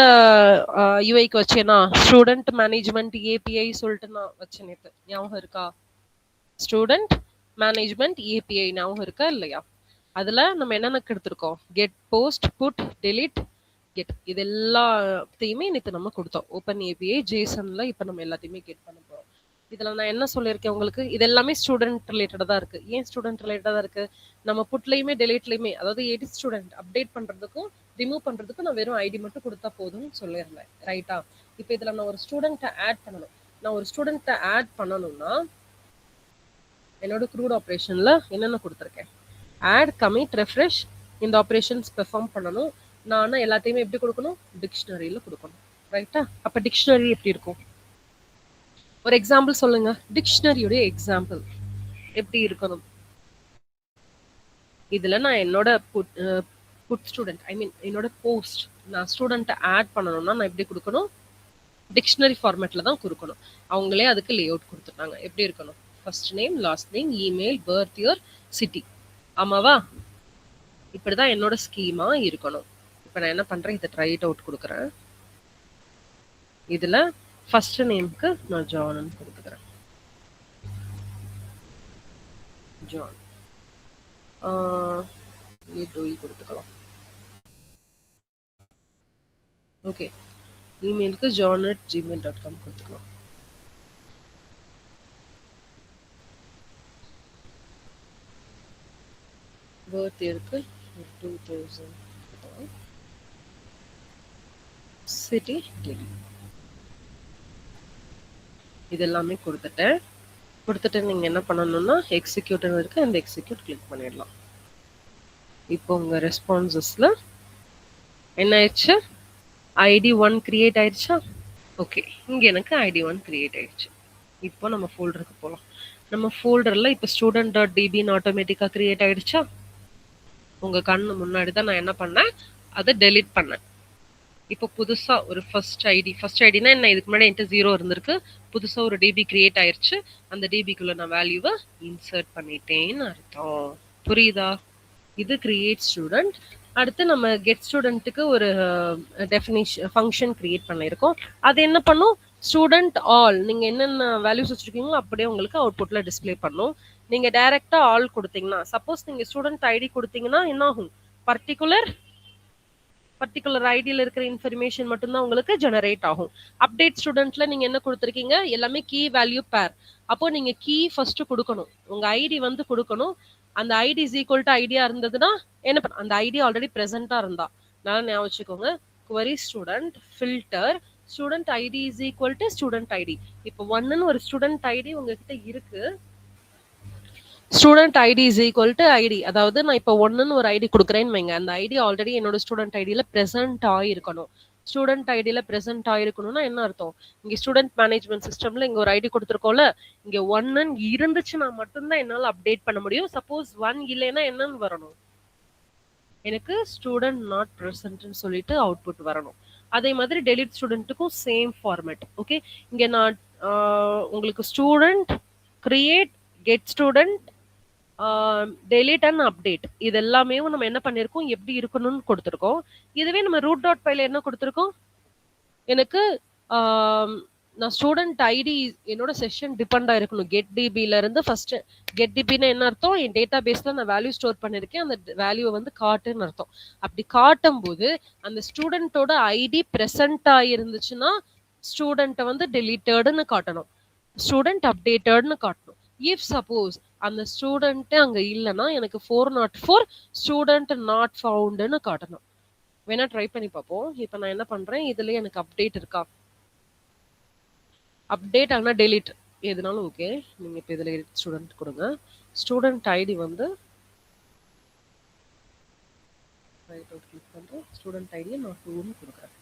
யூஐக்கு வச்சேனா, ஸ்டூடெண்ட் மேனேஜ்மெண்ட் ஏபிஐ சொல்லிட்டு நான் வச்சேன். ஞாபகம் இருக்கா? ஸ்டூடெண்ட் மேனேஜ்மெண்ட் ஏபிஐ ஞாபகம் இருக்கா இல்லையா? அதுல நம்ம என்னென்ன எடுத்திருக்கோம்? Get, post, put, delete, get, இது எல்லாத்தையுமே நேற்று நம்ம கொடுத்தோம். ஓப்பன் ஏபிஐ ஜேசன்ல இப்ப நம்ம எல்லாத்தையுமே கெட் பண்ண போறோம். இதுல நான் என்ன சொல்லியிருக்கேன் உங்களுக்கு? இது எல்லாமே ஸ்டூடெண்ட் ரிலேட்டடா தான் இருக்கு. ஏன் ஸ்டூடெண்ட் ரிலேட்டடா இருக்கு? நம்ம புட்லயுமே டெலிட்லயுமே, அதாவது எடிட் ஸ்டூடெண்ட் அப்டேட் பண்றதுக்கும் ரிமூவ் பண்றதுக்கும் நான் வெறும் ஐடி மட்டும் கொடுத்தா போதும்னு சொல்லியிருந்தேன். ரைட்டா? இப்போ இதுல நான் ஒரு ஸ்டூடெண்ட்டை ஆட் பண்ணணும். நான் ஒரு ஸ்டூடெண்ட்டை ஆட் பண்ணணும்னா என்னோட க்ரூட் ஆப்ரேஷன்ல என்னென்ன கொடுத்துருக்கேன்? ஆட், கமிட், ரெஃப்ரெஷ், இந்த ஆப்ரேஷன்ஸ் பெர்ஃபார்ம் பண்ணணும். நான் எல்லாத்தையுமே எப்படி கொடுக்கணும்? டிக்ஷனரியில கொடுக்கணும். ரைட்டா? அப்ப டிக்ஷனரி எப்படி இருக்கும்? ஒரு எக்ஸாம்பிள் சொல்லுங்க. டிக்ஷனரியோட எக்ஸாம்பிள் எப்படி இருக்கணும்? இதுல நான் என்னோட புட் ஸ்டூடெண்ட், ஐ மீன் என்னோட போஸ்ட், நான் ஸ்டூடெண்ட்டை ஆட் பண்ணணும்னா நான் எப்படி கொடுக்கணும்? டிக்ஷனரி ஃபார்மேட்ல தான் கொடுக்கணும். அவங்களே அதுக்கு லே அவுட் கொடுத்துட்டாங்க. எப்படி இருக்கணும்? First name, last name, email, birth year, city, ஆமாவா? இப்படிதான் என்னோட ஸ்கீமா இருக்கணும். இப்ப நான் என்ன பண்றேன், இதை ட்ரை அவுட் கொடுக்குறேன். இதுல ஃபர்ஸ்ட் நேம்க்கு நான் ஜான் கொடுத்துக்கிறேன். ஜான் டோய் கொடுத்துக்கலாம். ஓகே, இமெயிலுக்கு john@gmail.com கொடுத்துக்கலாம். பர்த் இருக்கு 2000, சிட்டி டெல்லி. இதெல்லாமே கொடுத்துட்டு நீங்க என்ன பண்ணணும்னா எக்ஸிக்யூட் இருக்கு, அந்த எக்ஸிக்யூட் கிளிக் பண்ணிடலாம். இப்போ உங்க ரெஸ்பான்சஸ்ல என்ன ஆயிடுச்சு, ID1 கிரியேட் ஆயிடுச்சா? ஓகே, இங்க எனக்கு ID1 கிரியேட் ஆயிடுச்சு. இப்போ நம்ம ஃபோல்டருக்கு போகலாம். நம்ம ஃபோல்டர்ல இப்போ student.dbன்னு ஆட்டோமேட்டிக்கா கிரியேட் ஆயிடுச்சா? உங்க கண்ணு முன்னாடி தான் நான் என்ன பண்ணேன், அதை டெலீட் பண்ணேன். இப்போ புதுசா ஒரு ஃபர்ஸ்ட் ஐடினா என்ன, இதுக்கு முன்னாடி என்கிட்ட 0 இருந்திருக்கு, புதுசா ஒரு டிபி கிரியேட் ஆயிருச்சு. அந்த டிபிக்குள்ள நான் வேல்யூவை இன்சர்ட் பண்ணிட்டேன்னு அர்த்தம். புரியுதா? இது கிரியேட் ஸ்டூடெண்ட். அடுத்து நம்ம கெட் ஸ்டூடெண்ட்டுக்கு ஒரு டெஃபினிஷன் ஃபங்க்ஷன் கிரியேட் பண்ணியிருக்கோம். அது என்ன பண்ணும், ஸ்டூடெண்ட் ஆல் நீங்க என்னென்ன வேல்யூஸ் வச்சிருக்கீங்களோ அப்படியே உங்களுக்கு அவுட்புட்ல டிஸ்பிளே பண்ணும். நீங்க டைரக்டா ஆல் கொடுத்தீங்கன்னா, சப்போஸ் நீங்க ஸ்டூடெண்ட் ஐடி கொடுத்தீங்கன்னா என்ன ஆகும், பர்டிகுலர் ஐடியில் இருக்கிற இன்ஃபர்மேஷன் மட்டும்தான் உங்களுக்கு ஜெனரேட் ஆகும். அப்டேட் ஸ்டூடெண்ட்ல நீங்க என்ன கொடுத்துருக்கீங்க, எல்லாமே கீ வேல்யூ பேர். அப்போ நீங்க கீ ஃபர்ஸ்ட் கொடுக்கணும், உங்க ஐடி வந்து கொடுக்கணும். அந்த ஐடி இஸ் ஈக்குவல் டு ஐடியா இருந்ததுன்னா என்ன பண்ண, அந்த ஐடி ஆல்ரெடி பிரசண்டா இருந்தா நல்லா ஞாபகம் வச்சுக்கோங்க. query student filter student ID is equal to student ID. இப்போ 1ன்னு ஒரு ஸ்டூடெண்ட் ஐடி உங்ககிட்ட இருக்கு, student ID is equal to ID. அதாவது நான் இப்போ 1ன்னு ஒரு ஐடி கொடுக்குறேன்னு வைங்க, அந்த ஐடி ஆல்ரெடி என்னோட ஸ்டூடெண்ட் ஐடியில் ப்ரெசென்ட் ஆகிருக்கணும். ஸ்டூடெண்ட் ஐடியில் ப்ரெசென்ட் ஆகிருக்கணும்னா என்ன அர்த்தம், இங்கே ஸ்டூடெண்ட் மேனேஜ்மெண்ட் சிஸ்டமில் இங்கே ஒரு ஐடி கொடுத்துருக்கோம்ல, இங்கே 1ன்னு இருந்துச்சுன்னா மட்டும்தான் என்னால் அப்டேட் பண்ண முடியும். சப்போஸ் 1 இல்லைன்னா என்னன்னு வரணும், எனக்கு ஸ்டூடெண்ட் நாட் ப்ரெசென்ட்னு சொல்லிட்டு அவுட்புட் வரணும். அதே மாதிரி டெலிட் ஸ்டூடெண்ட்டுக்கும் சேம் ஃபார்மேட். ஓகே, இங்கே நான் உங்களுக்கு student create get student delete and update இது எல்லாமே நம்ம என்ன பண்ணிருக்கோம், எப்படி இருக்கணும்னு கொடுத்துருக்கோம். இதுவே நம்ம ரூட் டாட் பைல என்ன கொடுத்துருக்கோம், எனக்கு நான் ஸ்டூடெண்ட் ஐடி என்னோட செஷன் டிபெண்ட் ஆயிருக்கணும். கெட் டிபில இருந்து ஃபர்ஸ்ட் கெட் டிபின்னு என்ன அர்த்தம், என் டேட்டா பேஸ்ல நான் வேல்யூ ஸ்டோர் பண்ணிருக்கேன், அந்த வேல்யூவை வந்து காட்டுன்னு அர்த்தம். அப்படி காட்டும் போது அந்த ஸ்டூடெண்டோட ஐடி பிரசன்ட் ஆயிருந்துச்சுன்னா ஸ்டூடெண்ட்டை வந்து டெலிட்டட்னு காட்டணும், ஸ்டூடெண்ட் அப்டேட்டட்னு காட்டணும். இஃப் சப்போஸ் அந்த ஸ்டூடெண்ட் அங்க இல்லைன்னா எனக்கு 404 ஸ்டூடெண்ட் நாட் ஃபவுண்டுன்னு காட்டணும். வேணா ட்ரை பண்ணி பார்ப்போம். இப்போ நான் என்ன பண்றேன், இதுல எனக்கு அப்டேட் இருக்கா, அப்டேட் ஆனால் டெலிட் எதுனாலும் ஓகே. நீங்க இப்போ இதுல ஸ்டூடெண்ட் கொடுங்க, ஸ்டூடெண்ட் ஐடி வந்து ரைட் அவுட் கிளிக் பண்றேன், ஸ்டூடெண்ட் ஐடியை நான் 2ன்னு கொடுக்குறேன்.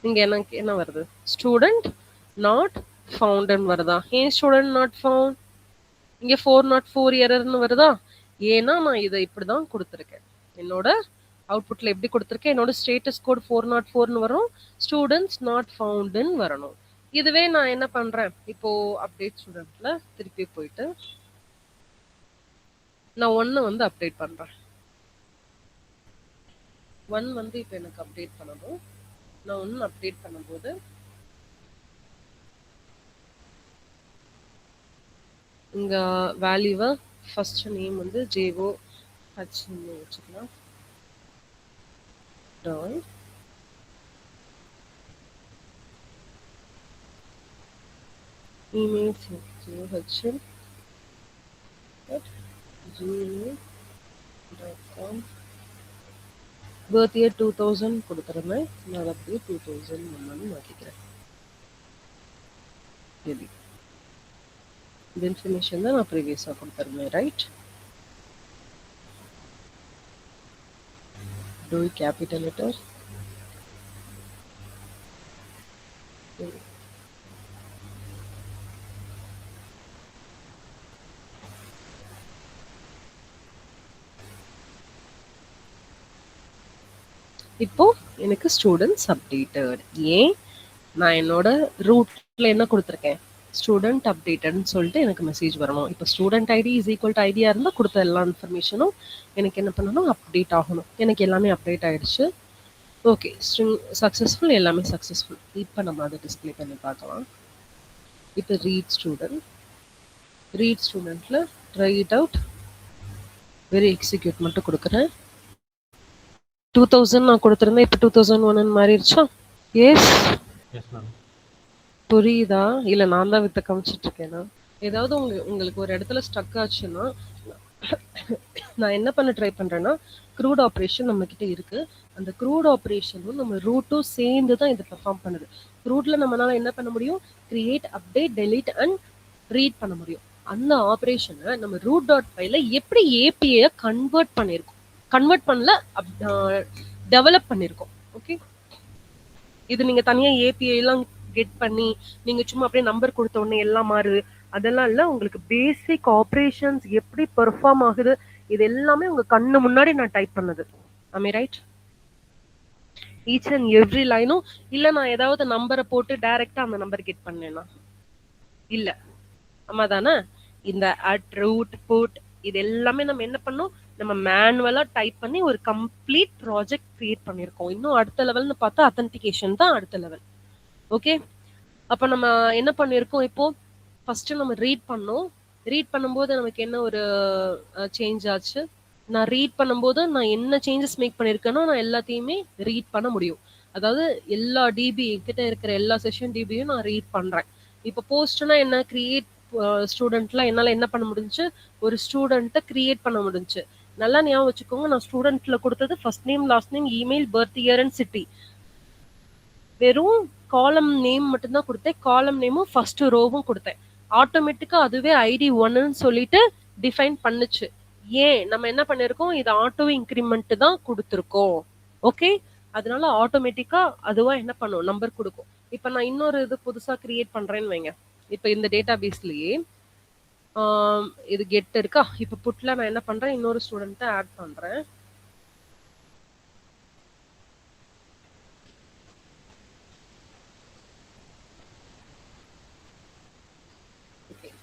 இங்க எனக்கு என்ன வருது, ஸ்டூடெண்ட் நாட் ஃபவுண்ட்னு வருதா? ஏன் ஸ்டூடெண்ட் நாட் ஃபவுண்ட், இங்க 404 எரர்னு வருதா? ஏன்னா நான் இதை இப்படிதான் கொடுத்துருக்கேன். என்னோட அவுட்புட்ல எப்படி கொடுத்துருக்கேன், என்னோட ஸ்டேட்டஸ் கோட் 404ன்னு வரும், ஸ்டூடெண்ட்ஸ் நாட் ஃபவுண்ட்னு வரணும். இதுவே நான் என்ன பண்றேன், இப்போ அப்டேட் ஸ்டூடெண்ட்ல திருப்பி போயிட்டு நான் 1 வந்து அப்டேட் பண்றேன். 1 வந்து இப்போ எனக்கு அப்டேட் பண்ணணும். நான் 1 அப்டேட் பண்ணும்போது இங்க வேல்யூவை ஃபர்ஸ்ட் நேம் வந்து ஜேஓ ஹச்ன்னு வச்சுக்கலாம், டாய் இமெயில் joh@gmail.com, பர்த் இயர் 2000 கொடுத்துருந்தேன், நான் அப்படியே 2001 மாற்றிக்கிறேன். இந்த இன்ஃபர்மேஷன் தான் நான் ப்ரீவியஸாக கொடுத்துருந்தேன். ரைட், டூ கேபிட்டல் லெட்டர், இப்போ எனக்கு ஸ்டூடெண்ட்ஸ் அப்டேட்டட். ஏன் நான் என்னோட ரூட்ல என்ன கொடுத்துருக்கேன், ஸ்டூடெண்ட் அப்டேட்டட்னு சொல்லிட்டு எனக்கு மெசேஜ் வரணும். இப்போ student ID is equal to ஐடியா இருந்தால் கொடுத்த எல்லா இன்ஃபர்மேஷனும் எனக்கு என்ன பண்ணணும், அப்டேட் ஆகணும். எனக்கு எல்லாமே அப்டேட் ஆயிடுச்சு. ஓகே, ஸ்ட்ரிங் சக்ஸஸ்ஃபுல், எல்லாமே சக்ஸஸ்ஃபுல். இப்போ நம்ம அதை டிஸ்பிளே பண்ணி பார்க்கலாம். இப்போ ரீட் ஸ்டூடெண்ட்ல try it out, very execute மட்டும் கொடுக்குறேன். 2000 நான் கொடுத்துருந்தேன், இப்போ 2001 மாறிடுச்சா? எஸ், புரியுதா? இல்ல நான் தான் வித்த காமிச்சிட்டு இருக்கேனா? ஏதாவது உங்களுக்கு ஒரு இடத்துல ஸ்டக் ஆச்சுன்னா நான் என்ன பண்ண ட்ரை பண்றேன்னா, க்ரூட் ஆப்ரேஷன் நம்ம கிட்ட இருக்கு. அந்த க்ரூட் ஆப்ரேஷனும் நம்ம ரூட்டும் சேர்ந்து தான் இதை பெர்ஃபார்ம் பண்ணுது. ரூட்ல நம்மளால என்ன பண்ண முடியும், create, update, delete and read பண்ண முடியும். அந்த ஆப்ரேஷனை நம்ம ரூட் டாட் ஃபைல எப்படி ஏபிஐ கன்வெர்ட் பண்ணல, டெவலப் பண்ணிருக்கோம். ஓகே, இது நீங்க தனியா ஏபிஐ எல்லாம் கெட் பண்ணி நீங்க சும்மா அப்படியே நம்பர் கொடுத்த உடனே எல்லாம் மாறுது அதெல்லாம் இல்ல. உங்களுக்கு பேசிக் ஆப்ரேஷன்ஸ் எப்படி பெர்ஃபார்ம் ஆகுது இது எல்லாமே உங்க கண்ணு முன்னாடி நான் டைப் பண்ணது. ஐ மீன் ரைட்? ஈச் அண்ட் எவ்ரி லைனும் இல்ல நான் ஏதாவது நம்பரை போட்டு டைரக்டா அந்த நம்பர் கெட் பண்ணேன்னா இல்ல. ஆமா தானே? இந்த அட், ரூட், புட் இது எல்லாமே நம்ம என்ன பண்ணோம், நம்ம மேனுவலா டைப் பண்ணி ஒரு கம்ப்ளீட் ப்ராஜெக்ட் கிரியேட் பண்ணிருக்கோம். இன்னும் அடுத்த லெவல்னு பார்த்தா அத்தன்டிகேஷன் தான் அடுத்த லெவல். ஓகே, அப்ப நம்ம என்ன பண்ணிருக்கோம், இப்போ ஃபர்ஸ்ட் நம்ம ரீட் பண்ணோம். ரீட் பண்ணும்போது நமக்கு என்ன ஒரு சேஞ்ச் ஆச்சு, நான் ரீட் பண்ணும்போது நான் என்ன சேஞ்சஸ் மேக் பண்ணிருக்கேனோ நான் எல்லாத்தையுமே ரீட் பண்ண முடியும். அதாவது எல்லா டிபி கிட்ட இருக்கிற எல்லா செஷன் டிபியும் நான் ரீட் பண்றேன். இப்போ போஸ்ட்னா என்ன, கிரியேட் ஸ்டூடெண்ட்லாம் என்னால என்ன பண்ண முடிஞ்சு, ஒரு ஸ்டூடெண்ட்டை கிரியேட் பண்ண முடிஞ்சு. நல்லா ஞாபகம் வச்சுக்கோங்க, நான் ஸ்டூடெண்ட்ல கொடுத்தது first name, last name, email, birth year and city. வெறும் காலம் நேம் மட்டும்தான் கொடுத்தேன். காலம் நேமும் ஃபர்ஸ்ட் ரோவும் கொடுத்தேன். ஆட்டோமேட்டிக்கா அதுவே ஐடி 1ன்னு சொல்லிட்டு டிஃபைன் பண்ணுச்சு. ஏன் நம்ம என்ன பண்ணிருக்கோம், இது ஆட்டோ இன்கிரிமெண்ட் தான் கொடுத்துருக்கோம். ஓகே, அதனால ஆட்டோமேட்டிக்கா அதுவா என்ன பண்ணும், நம்பர் கொடுக்கும். இப்ப நான் இன்னொரு இது புதுசா கிரியேட் பண்றேன்னு வைங்க. இப்ப இந்த டேட்டா பேஸ்லயே இது கெட் இருக்கா, இப்ப புட்ல நான் என்ன பண்றேன், இன்னொரு ஸ்டூடெண்ட்டை ஆட் பண்றேன்.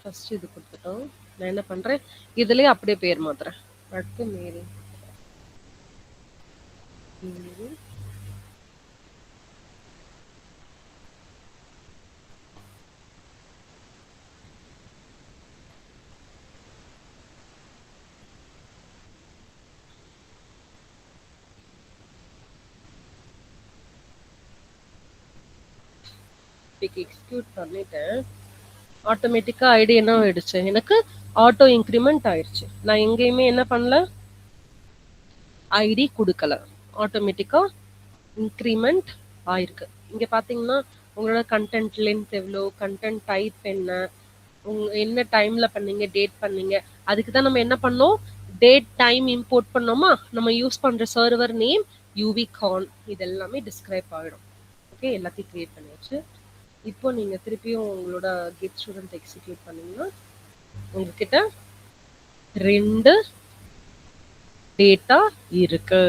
ஃபர்ஸ்ட் இது கொடுத்துட்டோம். நான் என்ன பண்றேன், இதுலயே அப்படியே பேர் மாத்துறேன். அடுத்து மேரி. எக்ஸிக்யூட் பண்ணிட்டேன். ஆட்டோமேட்டிக்கா ஐடி என்ன ஆயிடுச்சு, எனக்கு ஆட்டோ இன்க்ரிமெண்ட் ஆயிடுச்சு. நான் எங்கேயுமே என்ன பண்ணல, ஐடி கொடுக்கல, ஆட்டோமேட்டிக்கா இன்க்ரிமெண்ட் ஆயிருக்கு. இங்க பாத்தீங்கன்னா உங்களோட கண்டென்ட் லென்த் எவ்வளோ, கண்டென்ட் டைப் என்ன, என்ன டைம்ல பண்ணீங்க, டேட் பண்ணீங்க, அதுக்கு தான் நம்ம என்ன பண்ணோம், டேட் டைம் இம்போர்ட் பண்ணோமா, நம்ம யூஸ் பண்ற சர்வர் நேம் uvcon, இது எல்லாமே டிஸ்கிரைப் ஆகிடும். ஓகே, எல்லாத்தையும் கிரியேட் பண்ணியாச்சு. இப்போ நீங்க திருப்பியும் உங்களோட கெட் ஸ்டூடெண்ட் எக்ஸிக்யூட் பண்ணீங்கன்னா உங்ககிட்ட 2 டேட்டா இருக்கு.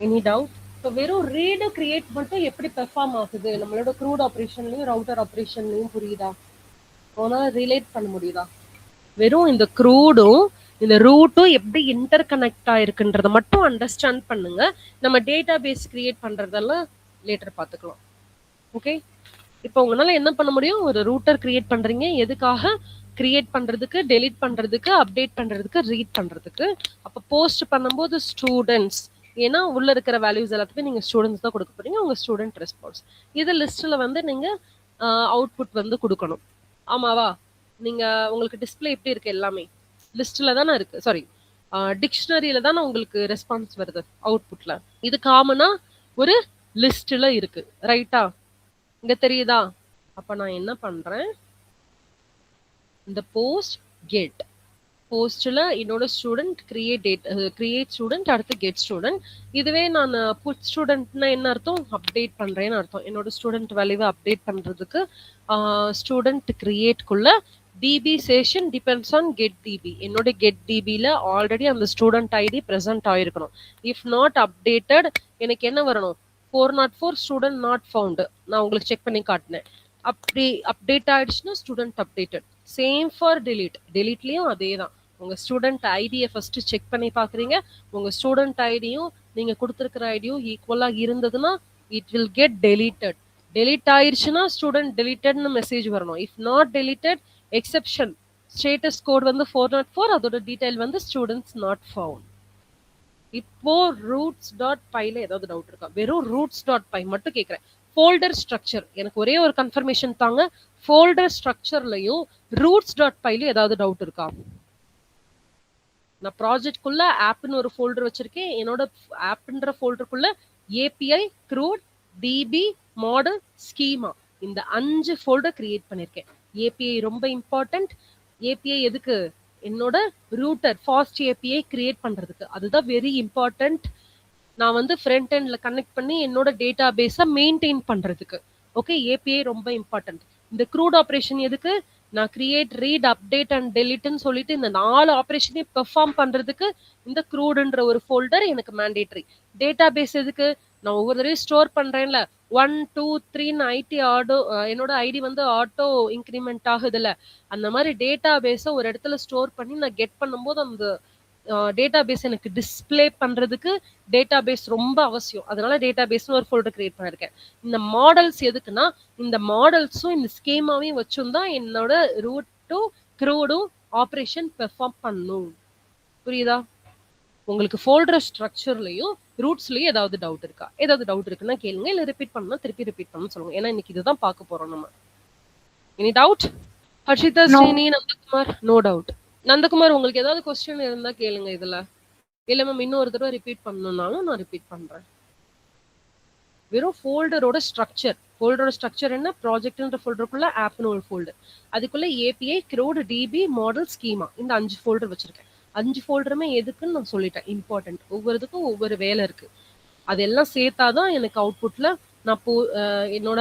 Any doubt? இப்போ வெறும் ரீடு கிரியேட் மட்டும் எப்படி பெர்ஃபார்ம் ஆகுது நம்மளோட க்ரூட் ஆப்ரேஷன்லயும் ரவுட்டர் ஆப்ரேஷன்லயும், புரியுதா? உங்களால ரிலேட் பண்ண முடியுதா? வெறும் இந்த க்ரூடும் இந்த ரூட்டும் எப்படி இன்டர் கனெக்ட் ஆயிருக்குன்றத மட்டும் அண்டர்ஸ்டாண்ட் பண்ணுங்க. நம்ம டேட்டா பேஸ் கிரியேட் பண்றதெல்லாம் லேட்டர் பார்த்துக்கலாம். ஓகே, இப்போ உங்களால என்ன பண்ண முடியும், ஒரு ரூட்டர் கிரியேட் பண்றீங்க, எதுக்காக கிரியேட் பண்றதுக்கு, டெலீட் பண்றதுக்கு, அப்டேட் பண்றதுக்கு, ரீட் பண்றதுக்கு. அப்போ போஸ்ட் பண்ணும்போது ஸ்டூடெண்ட்ஸ், ஏன்னா உள்ள இருக்கிற வேல்யூஸ் எல்லாத்துக்குமே நீங்க ஸ்டூடெண்ட்ஸ் தான் கொடுக்க போறீங்க, உங்க ஸ்டூடெண்ட் ரெஸ்பான்ஸ். இது லிஸ்ட்ல வந்து நீங்க அவுட்புட் வந்து கொடுக்கணும். ஆமாவா? நீங்க உங்களுக்கு டிஸ்பிளே எப்படி இருக்கு, எல்லாமே லிஸ்ட்ல தானே இருக்கு, சாரி டிக்ஷனரியில தானே உங்களுக்கு ரெஸ்பான்ஸ் வருது அவுட்புட்ல. இது காமனா ஒரு லிஸ்ட்ல இருக்கு, ரைட்டா? இங்க தெரியுதா? அப்ப நான் என்ன பண்றேன், இந்த போஸ்ட் கெட் போஸ்ட்ல என்னோட ஸ்டூடெண்ட் கிரியேட் ஸ்டூடெண்ட், அடுத்து கெட் ஸ்டூடெண்ட். இதுவே நான் புட் ஸ்டூடெண்ட்னா என்ன அர்த்தம், அப்டேட் பண்றேன்னு அர்த்தம். என்னோட ஸ்டூடெண்ட் வேல்யூவை அப்டேட் பண்றதுக்கு ஸ்டூடெண்ட் கிரியேட்குள்ள DB session depends on get DB. என்னோட கெட் டிபியில் ஆல்ரெடி அந்த ஸ்டூடெண்ட் ஐடி ப்ரெசென்ட் ஆயிருக்கணும். இஃப் நாட் அப்டேட்டட் எனக்கு என்ன வரணும்? 404 ஸ்டூடெண்ட் நாட் ஃபவுண்டு. நான் உங்களுக்கு செக் பண்ணி காட்டினேன். அப்படி அப்டேட் ஆயிடுச்சுன்னா student updated. Same for delete. டெலிட்லேயும் அதே தான். உங்கள் ஸ்டூடெண்ட் ஐடியை ஃபஸ்ட்டு செக் பண்ணி பார்க்குறீங்க. உங்கள் ஸ்டூடெண்ட் ஐடியும் நீங்கள் கொடுத்துருக்கிற ஐடியும் ஈக்குவலாக இருந்ததுன்னா it will get deleted. Delete ஆயிடுச்சுன்னா ஸ்டூடெண்ட் டெலிட்டட்னு மெசேஜ் வரணும். If not deleted exception status code வந்து 404, அதோட டீடைல் வந்து ஸ்டூடெண்ட்ஸ் நாட் ஃபவுண்ட். இப்போ ரூட்ஸ் டாட் பைல ஏதாவது டவுட் இருக்கா? வெறும் ரூட்ஸ் டாட் பை மட்டும் கேட்குறேன். ஃபோல்டர் ஸ்ட்ரக்சர் எனக்கு ஒரே ஒரு கன்ஃபர்மேஷன் தாங்க. ஃபோல்டர் ஸ்ட்ரக்சர்லையும் ரூட்ஸ் டாட் பைல ஏதாவது டவுட் இருக்கா? நான் ப்ராஜெக்ட்குள்ள ஆப்னு ஒரு ஃபோல்டர் வச்சிருக்கேன். என்னோட ஆப்ன்ற ஃபோல்டருக்குள்ள API, CRUD, DB, model, schema இந்த 5 ஃபோல்டர் கிரியேட் பண்ணியிருக்கேன். ஏபிஐ ரொம்ப இம்பார்ட்டன்ட். ஏபிஐ எதுக்கு? என்னோட ரூட்டர் ஃபாஸ்ட் ஏபிஐ கிரியேட் பண்றதுக்கு. அதுதான் வெரி இம்பார்ட்டன்ட். நான் வந்து ஃப்ரண்ட் எண்ட்ல கனெக்ட் பண்ணி என்னோட டேட்டா பேஸை மெயின்டைன் பண்றதுக்கு. ஓகே, ஏபிஐ ரொம்ப இம்பார்ட்டன்ட். இந்த க்ரூட் ஆப்ரேஷன் எதுக்கு? நான் கிரியேட், ரீட், அப்டேட் அண்ட் டெலிட்னு சொல்லிட்டு இந்த 4 ஆப்ரேஷனையும் பெர்ஃபார்ம் பண்றதுக்கு இந்த க்ரூடுன்ற ஒரு ஃபோல்டர் எனக்கு மேண்டேட்டரி. டேட்டா பேஸ் எதுக்கு? நான் ஒவ்வொரு தடவையும் ஸ்டோர் பண்றேன்ல 1 2 3 ஐடி ஆட்டோ, என்னோட ஐடி வந்து ஆட்டோ இன்க்ரிமெண்ட் ஆகுதுல்ல, அந்த மாதிரி டேட்டா பேஸை ஒரு இடத்துல ஸ்டோர் பண்ணி நான் கெட் பண்ணும்போது அந்த டேட்டா பேஸ் எனக்கு டிஸ்பிளே பண்றதுக்கு டேட்டா பேஸ் ரொம்ப அவசியம். அதனால டேட்டா பேஸ்னு ஒரு ஃபோல்டர் கிரியேட் பண்ணிருக்கேன். இந்த மாடல்ஸ் எதுக்குன்னா இந்த மாடல்ஸும் இந்த ஸ்கீமாவையும் வச்சும் தான் என்னோட ரூட்டும் க்ரூடும் ஆப்ரேஷன் பெர்ஃபார்ம் பண்ணும். புரியுதா? உங்களுக்கு ஃபோல்டர் ஸ்ட்ரக்சர்லையும் ரூட்ஸ்லயும் ஏதாவது டவுட் இருக்கா? ஏதாவது டவுட் இருக்குன்னா கேளுங்க, இல்ல ரிப்பீட் பண்ணா திருப்பி ரிப்பீட் பண்ண சொல்லுங்க. ஏன்னா இன்னைக்கு இதுதான் பார்க்க போறோம் நம்ம. Any doubt? Harshitha, Srini, Nandakumar? No doubt. Nandakumar, உங்களுக்கு ஏதாவது கொஸ்டின் இருந்தா கேளுங்க இதுல. இல்ல மேம் இன்னொரு தடவை ரிப்பீட் பண்ணணும்னாலும் நான் ரிப்பீட் பண்றேன். வெறும் ஃபோல்டரோட ஸ்ட்ரக்சர். ஃபோல்டரோட ஸ்ட்ரக்சர் என்ன? ப்ராஜெக்ட்ன்ற ஃபோல்டருக்குள்ள ஆப்னு ஒரு ஃபோல்டர், அதுக்குள்ள API, CRUD, DB, model, schema இந்த 5 ஃபோல்டர் வச்சிருக்கேன். 5 ஃபோல்டருமே எதுக்குன்னு நான் சொல்லிட்டேன். இம்பார்ட்டன்ட். ஒவ்வொருத்துக்கும் ஒவ்வொரு வேலை இருக்கு. அதெல்லாம் சேர்த்தாதான் எனக்கு அவுட்புட்ல நான் என்னோட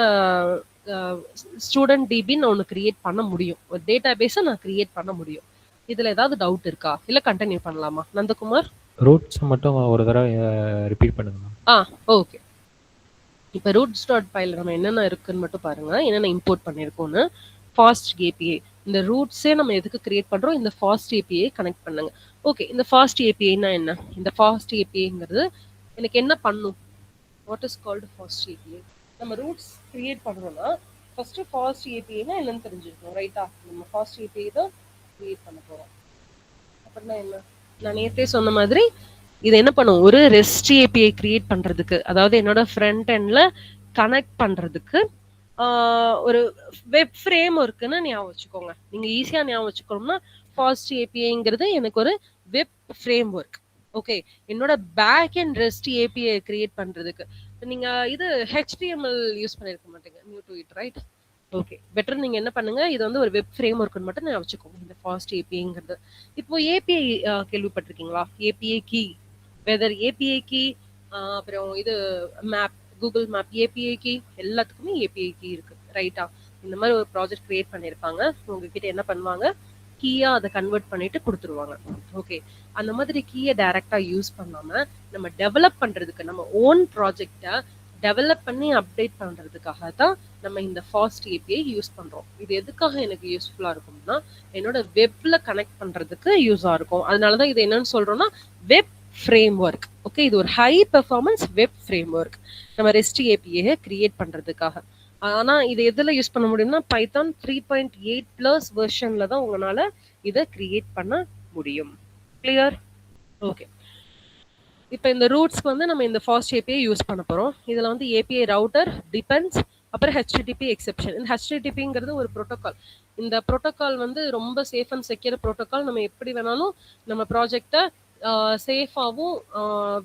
ஸ்டூடெண்ட் டிபின்னு ஒன்று கிரியேட் பண்ண முடியும். ஒரு டேட்டா பேஸை நான் கிரியேட் பண்ண முடியும். இதுல ஏதாவது டவுட் இருக்கா? இல்ல கண்டினியூ பண்ணலாமா? நந்தகுமார், ரூட்ஸ் மட்டும் ஒரு தடவை ரிப்பீட் பண்ணுங்க மேம். ஓகே. இப்போ ரூட்ஸ் டாட் பைல நம்ம என்னென்ன இருக்குன்னு மட்டும் பாருங்க, என்னென்ன இம்போர்ட் பண்ணியிருக்கோன்னு. ஃபாஸ்ட் ஏபிஐ, இந்த ரூட்ஸே நம்ம எதுக்கு கிரியேட் பண்றோம்? இந்த ஃபாஸ்ட் ஏபிஐ கனெக்ட் பண்ணுங்க. ஓகே, இந்த ஃபாஸ்ட் ஏபிஐனா என்ன? இந்த ஃபாஸ்ட் ஏபிஐங்கிறது எனக்கு என்ன பண்ணும்? What is called fast API? நம்ம ரூட்ஸ் கிரியேட் பண்றோம்னா ஃபர்ஸ்ட் ஃபாஸ்ட் ஏபிஐனா என்னன்னு தெரிஞ்சிருக்கணும், ரைட்டா? நம்ம ஃபாஸ்ட் ஏபிஐ தான் கிரியேட் பண்ண போறோம். அப்படின்னா என்ன? நான் நேற்றே சொன்ன மாதிரி இது என்ன பண்ணும்? ஒரு ரெஸ்ட் ஏபிஐ கிரியேட் பண்றதுக்கு, அதாவது என்னோட ஃப்ரண்ட் எண்ட்ல கனெக்ட் பண்றதுக்கு ஒரு வெப் ஃப்ரேம் ஒர்க்குன்னு ஞாபகம் வச்சுக்கோங்க. நீங்க ஈஸியா ஞாபகம் வச்சுக்கணும்னா ஃபாஸ்ட் ஏபிஐங்கிறது எனக்கு ஒரு வெப் ஃப்ரேம் ஒர்க். ஓகே, என்னோட back and rest API create பண்றதுக்கு நீங்க இது HTML யூஸ் பண்ணிருக்க மாட்டீங்க, new to it, right? Okay, better நீங்க என்ன பண்ணுங்க, இது வந்து ஒரு வெப் ஃப்ரேம் ஒர்க்னு மட்டும் நான் வச்சுக்கோங்க, இந்த ஃபாஸ்ட் ஏபிஐங்கிறது. இப்போ ஏபிஐ கேள்விப்பட்டிருக்கீங்களா? API key, weather API key, அப்புறம் இது map, Google map API key, எல்லாத்துக்குமே ஏபிஐ கீ இருக்கு, ரைட்டா? இந்த மாதிரி ஒரு ப்ராஜெக்ட் கிரியேட் பண்ணியிருப்பாங்க. உங்ககிட்ட என்ன பண்ணுவாங்க? கீயா அதை கன்வெர்ட் பண்ணிட்டு கொடுத்துருவாங்க. ஓகே, அந்த மாதிரி கீயை டைரக்டா யூஸ் பண்ணாம நம்ம டெவலப் பண்றதுக்கு, நம்ம ஓன் ப்ராஜெக்டை டெவலப் பண்ணி அப்டேட் பண்றதுக்காக தான் நம்ம இந்த ஃபாஸ்ட் ஏபிஐ யூஸ் பண்றோம். இது எதுக்காக எனக்கு யூஸ்ஃபுல்லா இருக்கும்னா என்னோட வெப்ல கனெக்ட் பண்றதுக்கு யூஸா இருக்கும். அதனாலதான் இது என்னன்னு சொல்றோம்னா வெப் ஃப்ரேம் ஒர்க். ஓகே, இது ஒரு high performance web frame work நம்ம ரெஸ்ட் ஏபிஐ கிரியேட் பண்றதுக்காக. ஆனா இது எதுல யூஸ் பண்ண முடியும்னா பைத்தான் 3.8+ வெர்ஷன்ல தான் உங்களால இதை கிரியேட் பண்ண முடியும். கிளியர்? ஓகே, இப்போ இந்த ரூட்ஸ்க்கு வந்து நம்ம இந்த ஃபாஸ்ட் ஏபிஐ யூஸ் பண்ண போறோம். இதுல வந்து ஏபிஐ ரவுட்டர், டிபெண்ட்ஸ், அப்புறம் HTTP எக்ஸெப்ஷன். இந்த HTTPங்கிறது ஒரு ப்ரோட்டோகால். இந்த ப்ரோட்டோகால் வந்து ரொம்ப சேஃப் அண்ட் செக்யூர் ப்ரோட்டோகால். நம்ம எப்படி வேணாலும் நம்ம ப்ராஜெக்டை சேஃபாகவும்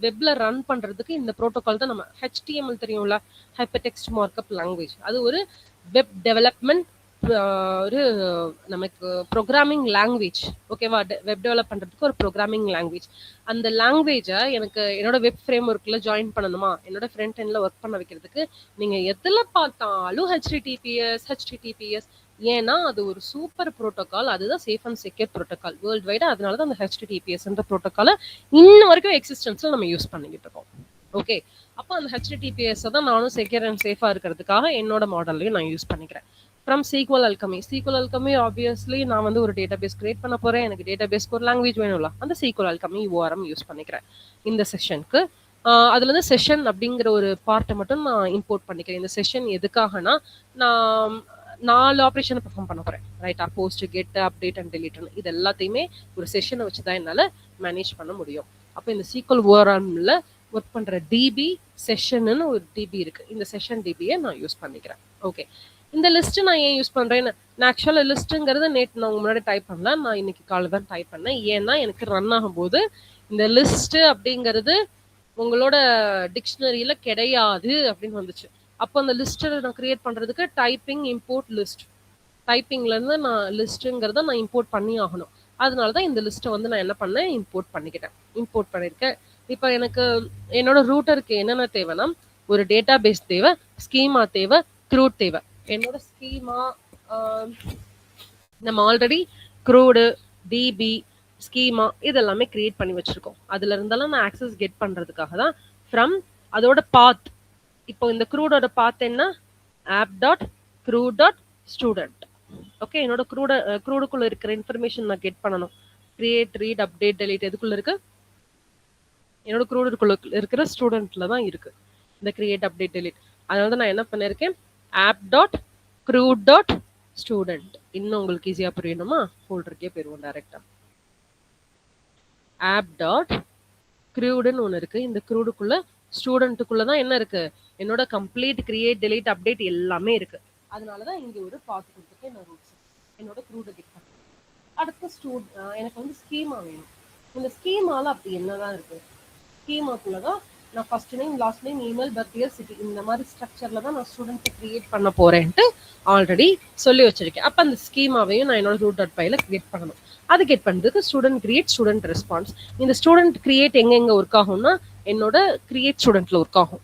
வெப்ல ரன் பண்றதுக்கு இந்த ப்ரோட்டோகால் தான். நம்ம HTML தெரியும்ல, ஹைப்பர் டெக்ஸ்ட் மார்க்அப் லாங்குவேஜ், அது ஒரு வெப் டெவலப்மெண்ட், ஒரு நமக்கு ப்ரோக்ராமிங் லாங்குவேஜ். ஓகேவா? வெப் டெவலப் பண்றதுக்கு ஒரு ப்ரோக்ராமிங் லாங்குவேஜ். அந்த லாங்குவேஜை எனக்கு என்னோட வெப் ஃப்ரேம் ஒர்க்ல ஜாயின் பண்ணணுமா, என்னோட ஃப்ரண்ட் எண்ட்ல ஒர்க் பண்ண வைக்கிறதுக்கு நீங்க எதுல பார்த்தாலும் HTTPS ஏன்னா அது ஒரு சூப்பர் புரோட்டோகால். அதுதான் safe and secure protocol world wide. அதனால தான் அந்த HTTPS புரோட்டோகாலை இன்ன வரைக்கும் எக்ஸிஸ்டன்ஸ்ல நம்ம யூஸ் பண்ணிக்கிட்டு இருக்கோம். ஓகே, அப்போ அந்த HTTPS தான் நானும் செக்யூர் அண்ட் சேஃபா இருக்கிறதுக்காக என்னோட மாடல்லையும் நான் யூஸ் பண்ணிக்கிறேன். From SQL Alchemy. SQL Alchemy obviously நான் வந்து ஒரு டேட்டாபேஸ் கிரியேட் பண்ண போறேன். எனக்கு டேட்டாபேஸ்க்கு ஒரு லாங்குவேஜ் வேணும்ல, அந்த SQL Alchemy ORM யூஸ் பண்ணிக்கிறேன் இந்த செஷனுக்கு. அதுல இருந்து செஷன் அப்படிங்கிற ஒரு பார்ட்டை மட்டும் நான் இம்போர்ட் பண்ணிக்கிறேன். இந்த செஷன் எதுக்காகனா, நான் 4 ஆப்ரேஷனை பெர்ஃபார்ம் பண்ண போறேன். ரைட்டா? Post, get, update and delete இது எல்லாத்தையுமே ஒரு செஷனை வச்சு தான் என்னால மேனேஜ் பண்ண முடியும். அப்போ இந்த SQL ORMல ஒர்க் பண்ற டிபி செஷன்னு ஒரு டிபி இருக்கு. இந்த செஷன் டிபியை நான் யூஸ் பண்ணிக்கிறேன். ஓகே, இந்த லிஸ்ட் நான் ஏன் யூஸ் பண்றேன்? நான் ஆக்சுவலா லிஸ்ட்டுங்கிறது நேற்று நான் உங்க முன்னாடி டைப் பண்ணல, நான் இன்னைக்கு காலை தான் டைப் பண்ணேன். ஏன்னா எனக்கு ரன் ஆகும்போது இந்த லிஸ்ட் அப்படிங்கிறது உங்களோட டிக்ஷனரியில கிடையாது அப்படின்னு வந்துச்சு. அப்போ அந்த லிஸ்ட்டை நான் கிரியேட் பண்றதுக்கு டைப்பிங் இம்போர்ட் லிஸ்ட், டைப்பிங்ல இருந்து நான் லிஸ்ட்டுங்கிறத நான் இம்போர்ட் பண்ணி ஆகணும். அதனாலதான் இந்த லிஸ்ட்டை வந்து நான் என்ன பண்ணேன், இம்போர்ட் பண்ணியிருக்கேன். இப்போ எனக்கு என்னோட ரூட்டருக்கு என்னென்ன தேவைன்னா, ஒரு டேட்டா பேஸ் தேவை, ஸ்கீமா தேவை, க்ரூட் தேவை. என்னோட ஸ்கீமா நம்ம ஆல்ரெடி க்ரூடு, டிபி, ஸ்கீமா இதெல்லாமே கிரியேட் பண்ணி வச்சிருக்கோம். அதுல இருந்தாலும் நான் ஆக்சஸ் கெட் பண்றதுக்காக தான் ஃப்ரம் அதோட பாத். இப்போ இந்த க்ரூடோட பாத் என்ன, app.crew.student. ஓகே, என்னோட க்ரூடுக்குள்ள இருக்கிற இன்ஃபர்மேஷன் நான் கெட் பண்ணணும். கிரியேட், ரீட், அப்டேட், டெலிட் எதுக்குள்ள இருக்கு? என்னோட க்ரூடுக்குள்ள இருக்கிற ஸ்டூடெண்ட்ல தான் இருக்கு இந்த கிரியேட், அப்டேட், டெலிட். அதனால தான் நான் என்ன பண்ணிருக்கேன், app.crew.student. இன்னும் உங்களுக்கு ஈஸியா புரியணுமா, ஃபோல்டருக்கே போயிருவோம் டைரக்டா. app.crewடுன்னு ஒன்று இருக்கு. இந்த க்ரூடுக்குள்ள ஸ்டூடெண்ட்டுக்குள்ள தான் என்ன இருக்கு, என்னோட கம்ப்ளீட் கிரியேட், டெலிட், அப்டேட் எல்லாமே இருக்கு. அதனாலதான் இங்க ஒரு பாத் கொடுத்துருக்கேன் நான் ரூட்ஸ். என்னோட க்ரூட கெட் பண்ணேன். அடுத்து எனக்கு வந்து ஸ்கீமா வேணும். இந்த ஸ்கீமால அப்படி என்னதான் இருக்கு, ஸ்கீமாக்குள்ளதான் நான் first name, last name, email, birth year, city இந்த மாதிரி ஸ்ட்ரக்சர்ல தான் நான் ஸ்டூடெண்ட்டை கிரியேட் பண்ண போறேன்ட்டு ஆல்ரெடி சொல்லி வச்சிருக்கேன். அப்ப அந்த ஸ்கீமாவையும் நான் என்னோட root.pyல கிரியேட் பண்ணணும். அது கெட் பண்றதுக்கு ஸ்டூடெண்ட் கிரியேட், ஸ்டூடெண்ட் ரெஸ்பான்ஸ். இந்த ஸ்டூடெண்ட் கிரியேட் எங்க ஒர்க் ஆகும்னா, என்னோட கிரியேட் ஸ்டூடெண்ட்ல ஒர்க் ஆகும்.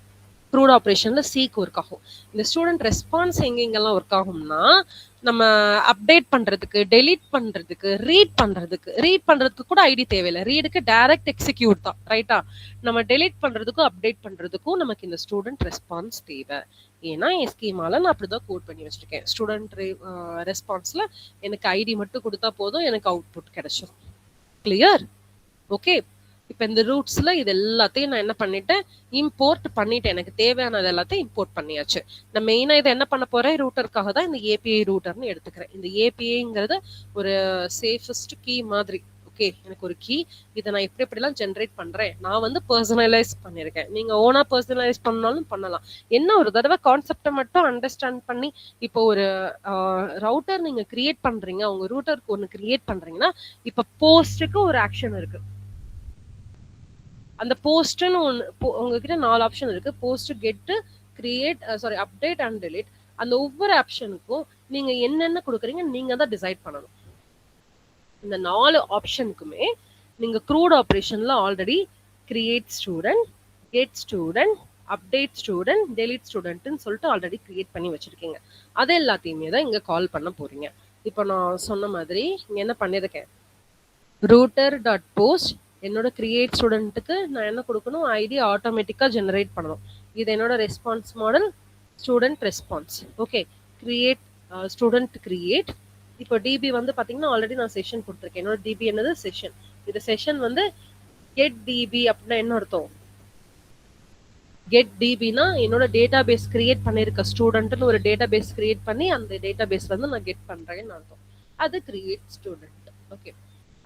க்ரூட் ஆப்ரேஷன்ல சீக்கு ஒர்க் ஆகும். இந்த ஸ்டூடெண்ட் ரெஸ்பான்ஸ் எங்கெங்கெல்லாம் ஒர்க் ஆகும்னா, நம்ம அப்டேட் பண்றதுக்கு, டெலீட் பண்றதுக்கு, ரீட் பண்றதுக்கு கூட ஐடி தேவையில்லை. ரீடுக்கு டைரக்ட் எக்ஸிக்யூட் தான். ரைட்டா? நம்ம டெலீட் பண்றதுக்கும் அப்டேட் பண்றதுக்கும் நமக்கு இந்த ஸ்டூடெண்ட் ரெஸ்பான்ஸ் தேவை. ஏன்னா என் ஸ்கீமால நான் அப்படிதான் கோட் பண்ணி வச்சிருக்கேன். ஸ்டூடெண்ட் ரெஸ்பான்ஸ்ல எனக்கு ஐடி மட்டும் கொடுத்தா போதும், எனக்கு அவுட்புட் கிடைச்சிடும். கிளியர்? ஓகே, இப்போ இந்த ரூட்ஸ்ல இது எல்லாத்தையும் நான் என்ன பண்ணிட்டேன், இம்போர்ட் பண்ணிட்டேன். எனக்கு தேவையானது எல்லாத்தையும் இம்போர்ட் பண்ணியாச்சு. நான் மெயினா இதை என்ன பண்ண போறேன், ரூட்டருக்காக தான் இந்த ஏபிஐ ரூட்டர்னு எடுத்துக்கிறேன். இந்த ஏபிஐங்கிறது ஒரு சேஃபஸ்ட் கீ மாதிரி. ஓகே, எனக்கு ஒரு கீ, இதை நான் எப்படிலாம் ஜென்ரேட் பண்றேன், நான் வந்து பர்சனலைஸ் பண்ணிருக்கேன். நீங்க ஓனா பர்சனலைஸ் பண்ணாலும் பண்ணலாம். என்ன ஒரு தடவை கான்செப்டை மட்டும் அண்டர்ஸ்டாண்ட் பண்ணி, இப்போ ஒரு ரவுட்டர் நீங்க கிரியேட் பண்றீங்க, உங்க ரூட்டருக்கு ஒன்னு கிரியேட் பண்றீங்கன்னா, இப்ப போஸ்டுக்கு ஒரு ஆக்ஷன் இருக்கு. அந்த போஸ்ட்னு ஒன்று உங்ககிட்ட 4 ஆப்ஷன் இருக்கு. Post, get, create, update and delete. அந்த ஒவ்வொரு ஆப்ஷனுக்கும் நீங்க என்னென்ன கொடுக்குறீங்க நீங்க தான் டிசைட் பண்ணணும். இந்த 4 ஆப்ஷனுக்குமே நீங்க க்ரூட் ஆப்ரேஷன்ல already create student, get student, update student, delete ஸ்டூடெண்ட்னு சொல்லிட்டு ஆல்ரெடி கிரியேட் பண்ணி வச்சிருக்கீங்க. அது எல்லாத்தையுமே தான் இங்க கால் பண்ண போறீங்க. இப்போ நான் சொன்ன மாதிரி இங்க என்ன பண்ணிருக்கேன், router.post என்னோட கிரியேட் ஸ்டூடெண்ட்டுக்கு நான் என்ன கொடுக்கணும், ஐடி ஆட்டோமேட்டிக்காக ஜெனரேட் பண்ணணும். இது என்னோட response model, student response. Okay, create student create. இப்போ டிபி வந்து பார்த்தீங்கன்னா ஆல்ரெடி நான் செஷன் கொடுத்துருக்கேன். என்னோட டிபி என்னது, செஷன். இந்த செஷன் வந்து கெட் டிபி அப்படின்னா என்ன அர்த்தம், கெட் டிபினா என்னோட டேட்டா பேஸ் கிரியேட் பண்ணியிருக்க ஸ்டூடெண்ட்னு ஒரு டேட்டா பேஸ் கிரியேட் பண்ணி அந்த டேட்டா பேஸ் வந்து நான் கெட் பண்றேன்னு அர்த்தம். அது கிரியேட் ஸ்டூடெண்ட். ஓகே,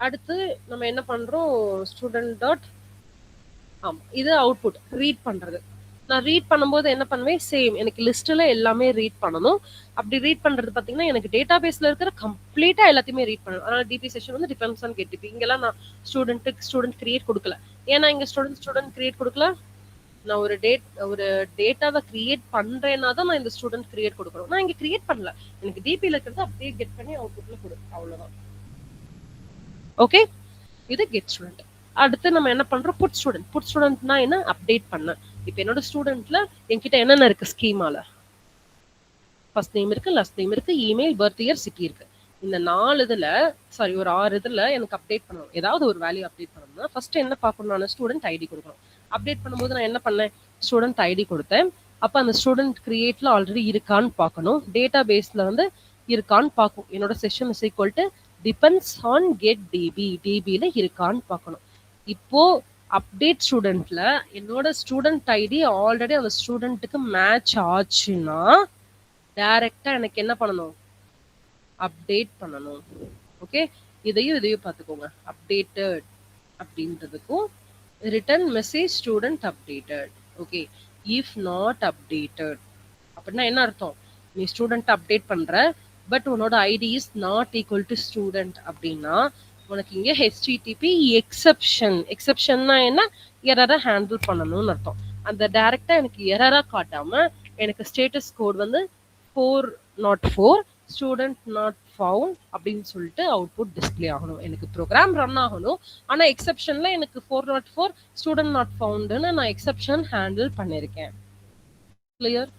அடுத்து நம்ம என்ன பண்றோம், ஸ்டூடெண்ட் டாட், ஆமா இது அவுட்புட் ரீட் பண்றது. நான் ரீட் பண்ணும்போது என்ன பண்ணுவேன், சேம் எனக்கு லிஸ்ட்ல எல்லாமே ரீட் பண்ணணும். அப்படி ரீட் பண்றது பாத்தீங்கன்னா எனக்கு டேட்டா பேஸ்ல இருக்கிற கம்ப்ளீட்டா எல்லாத்தையுமே ரீட் பண்ணணும். அதனால டிபி செஷன் வந்து டிபெண்ட்ஸ் ஆன் கெட் டிபி. இங்கெல்லாம் நான் ஸ்டூடெண்ட் கிரியேட் கொடுக்கல. ஏன்னா இங்க ஸ்டூடெண்ட் கிரியேட் கொடுக்கல. நான் ஒரு டேட்டாவை கிரியேட் பண்றேன்னா தான் நான் இந்த ஸ்டூடெண்ட் கிரியேட் கொடுக்கணும். நான் இங்க கிரியேட் பண்ணல, எனக்கு டிபில இருக்கிறது அப்படியே கெட் பண்ணி அவுட்புட்ல கொடுக்கும், அவ்வளவுதான். ஓகே, இது கெட் ஸ்டூடெண்ட். அடுத்து நம்ம என்ன பண்றோம், புட் ஸ்டூடெண்ட்னா என்ன, அப்டேட் பண்ண. இப்போ என்னோட ஸ்டூடெண்ட்ல என்கிட்ட என்னென்ன இருக்கு ஸ்கீமால, ஃபர்ஸ்ட் நேம் இருக்கு, லாஸ்ட் நேம் இருக்கு, இமெயில், பர்த் இயர், சிட்டி இருக்கு. இந்த 4 இதுல ஒரு 6 இதுல எனக்கு அப்டேட் பண்ணணும். ஏதாவது ஒரு வேல்யூ அப்டேட் பண்ணணும்னா ஃபர்ஸ்ட் என்ன பார்க்கணும்? நான் ஸ்டூடெண்ட் ஐடி கொடுக்கணும். அப்டேட் பண்ணும்போது நான் என்ன பண்ணேன்? ஸ்டூடெண்ட் ஐடி கொடுத்தேன். அப்ப அந்த ஸ்டூடெண்ட் கிரியேட்ல ஆல்ரெடி இருக்கான்னு பார்க்கணும். டேட்டா பேஸ்ல வந்து இருக்கான்னு பார்க்கும். என்னோட session is equal to depends on get DB. டிபியில இருக்கான்னு பார்க்கணும். இப்போ அப்டேட் ஸ்டூடெண்ட்ல என்னோட ஸ்டூடெண்ட் ஐடி ஆல்ரெடி அந்த ஸ்டூடெண்ட்டுக்கு மேட்ச் ஆச்சுன்னா டைரக்டா எனக்கு என்ன பண்ணணும்? அப்டேட் பண்ணணும். ஓகே, இதையும் பார்த்துக்கோங்க. அப்டேட்டட் அப்படின்றதுக்கும் return message student updated. Okay, if not updated அப்படின்னா என்ன அர்த்தம்? நீ ஸ்டூடெண்ட் அப்டேட் பண்ற, பட் உன்னோட ID is not equal to student அப்படின்னா உனக்கு இங்க HTTP எக்ஸெப்ஷன்னா என்ன? எரரை ஹேண்டில் பண்ணணும்னு அர்த்தம். அந்த டைரக்டா எனக்கு எரரா காட்டாம எனக்கு ஸ்டேட்டஸ் கோட் வந்து 404 ஸ்டூடெண்ட் நாட் ஃபவுண்ட் அப்படின்னு சொல்லிட்டு அவுட்புட் டிஸ்பிளே ஆகணும். எனக்கு ப்ரோக்ராம் ரன் ஆகணும். ஆனா எக்ஸெப்ஷன்ல எனக்கு 404 ஸ்டூடெண்ட் நாட் ஃபவுண்ட்னு நான் எக்ஸெப்ஷன் ஹேண்டில் பண்ணிருக்கேன். Clear?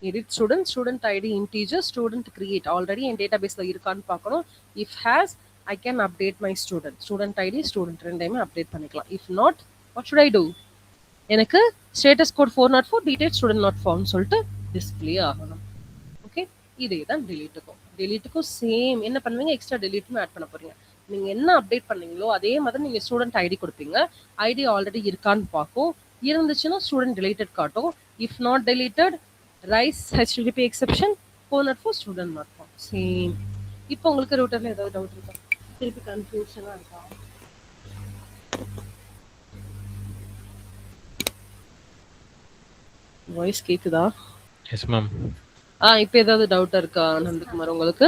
edit student id integer student create already என் டேட்டாபேஸ்ல இருக்கான்னு பார்க்கணும். if has I can update my student id student ரெண்டையுமே அப்டேட் பண்ணிக்கலாம். if not what should I do? எனக்கு status code 404 detail student not found சொல்லிட்டு display ஆகணும். Okay, இதே தான் டெலீட்டுக்கும் same என்ன பண்ணுவீங்க? எக்ஸ்ட்ரா டெலீட்டும் ஆட் பண்ண போறீங்க. நீங்க என்ன அப்டேட் பண்ணீங்களோ அதே மாதிரி நீங்க ஸ்டூடெண்ட் ஐடி கொடுப்பீங்க. ஐடி ஆல்ரெடி இருக்கான்னு பார்க்கும். இருந்துச்சுன்னா ஸ்டூடெண்ட் டெலீட்டட் காட்டும். If not deleted rice HTTP exception 404 student not found. Same. இப்போ உங்களுக்கு ரூட்டர்ல ஏதாவது டவுட் இருக்கா? திருப்பி கன்ஃபியூஷனா இருக்கா? வாய்ஸ் கேக்குதா? Yes ma'am. இப்போ ஏதாவது டவுட் இருக்கா நந்தகுமார் உங்களுக்கு?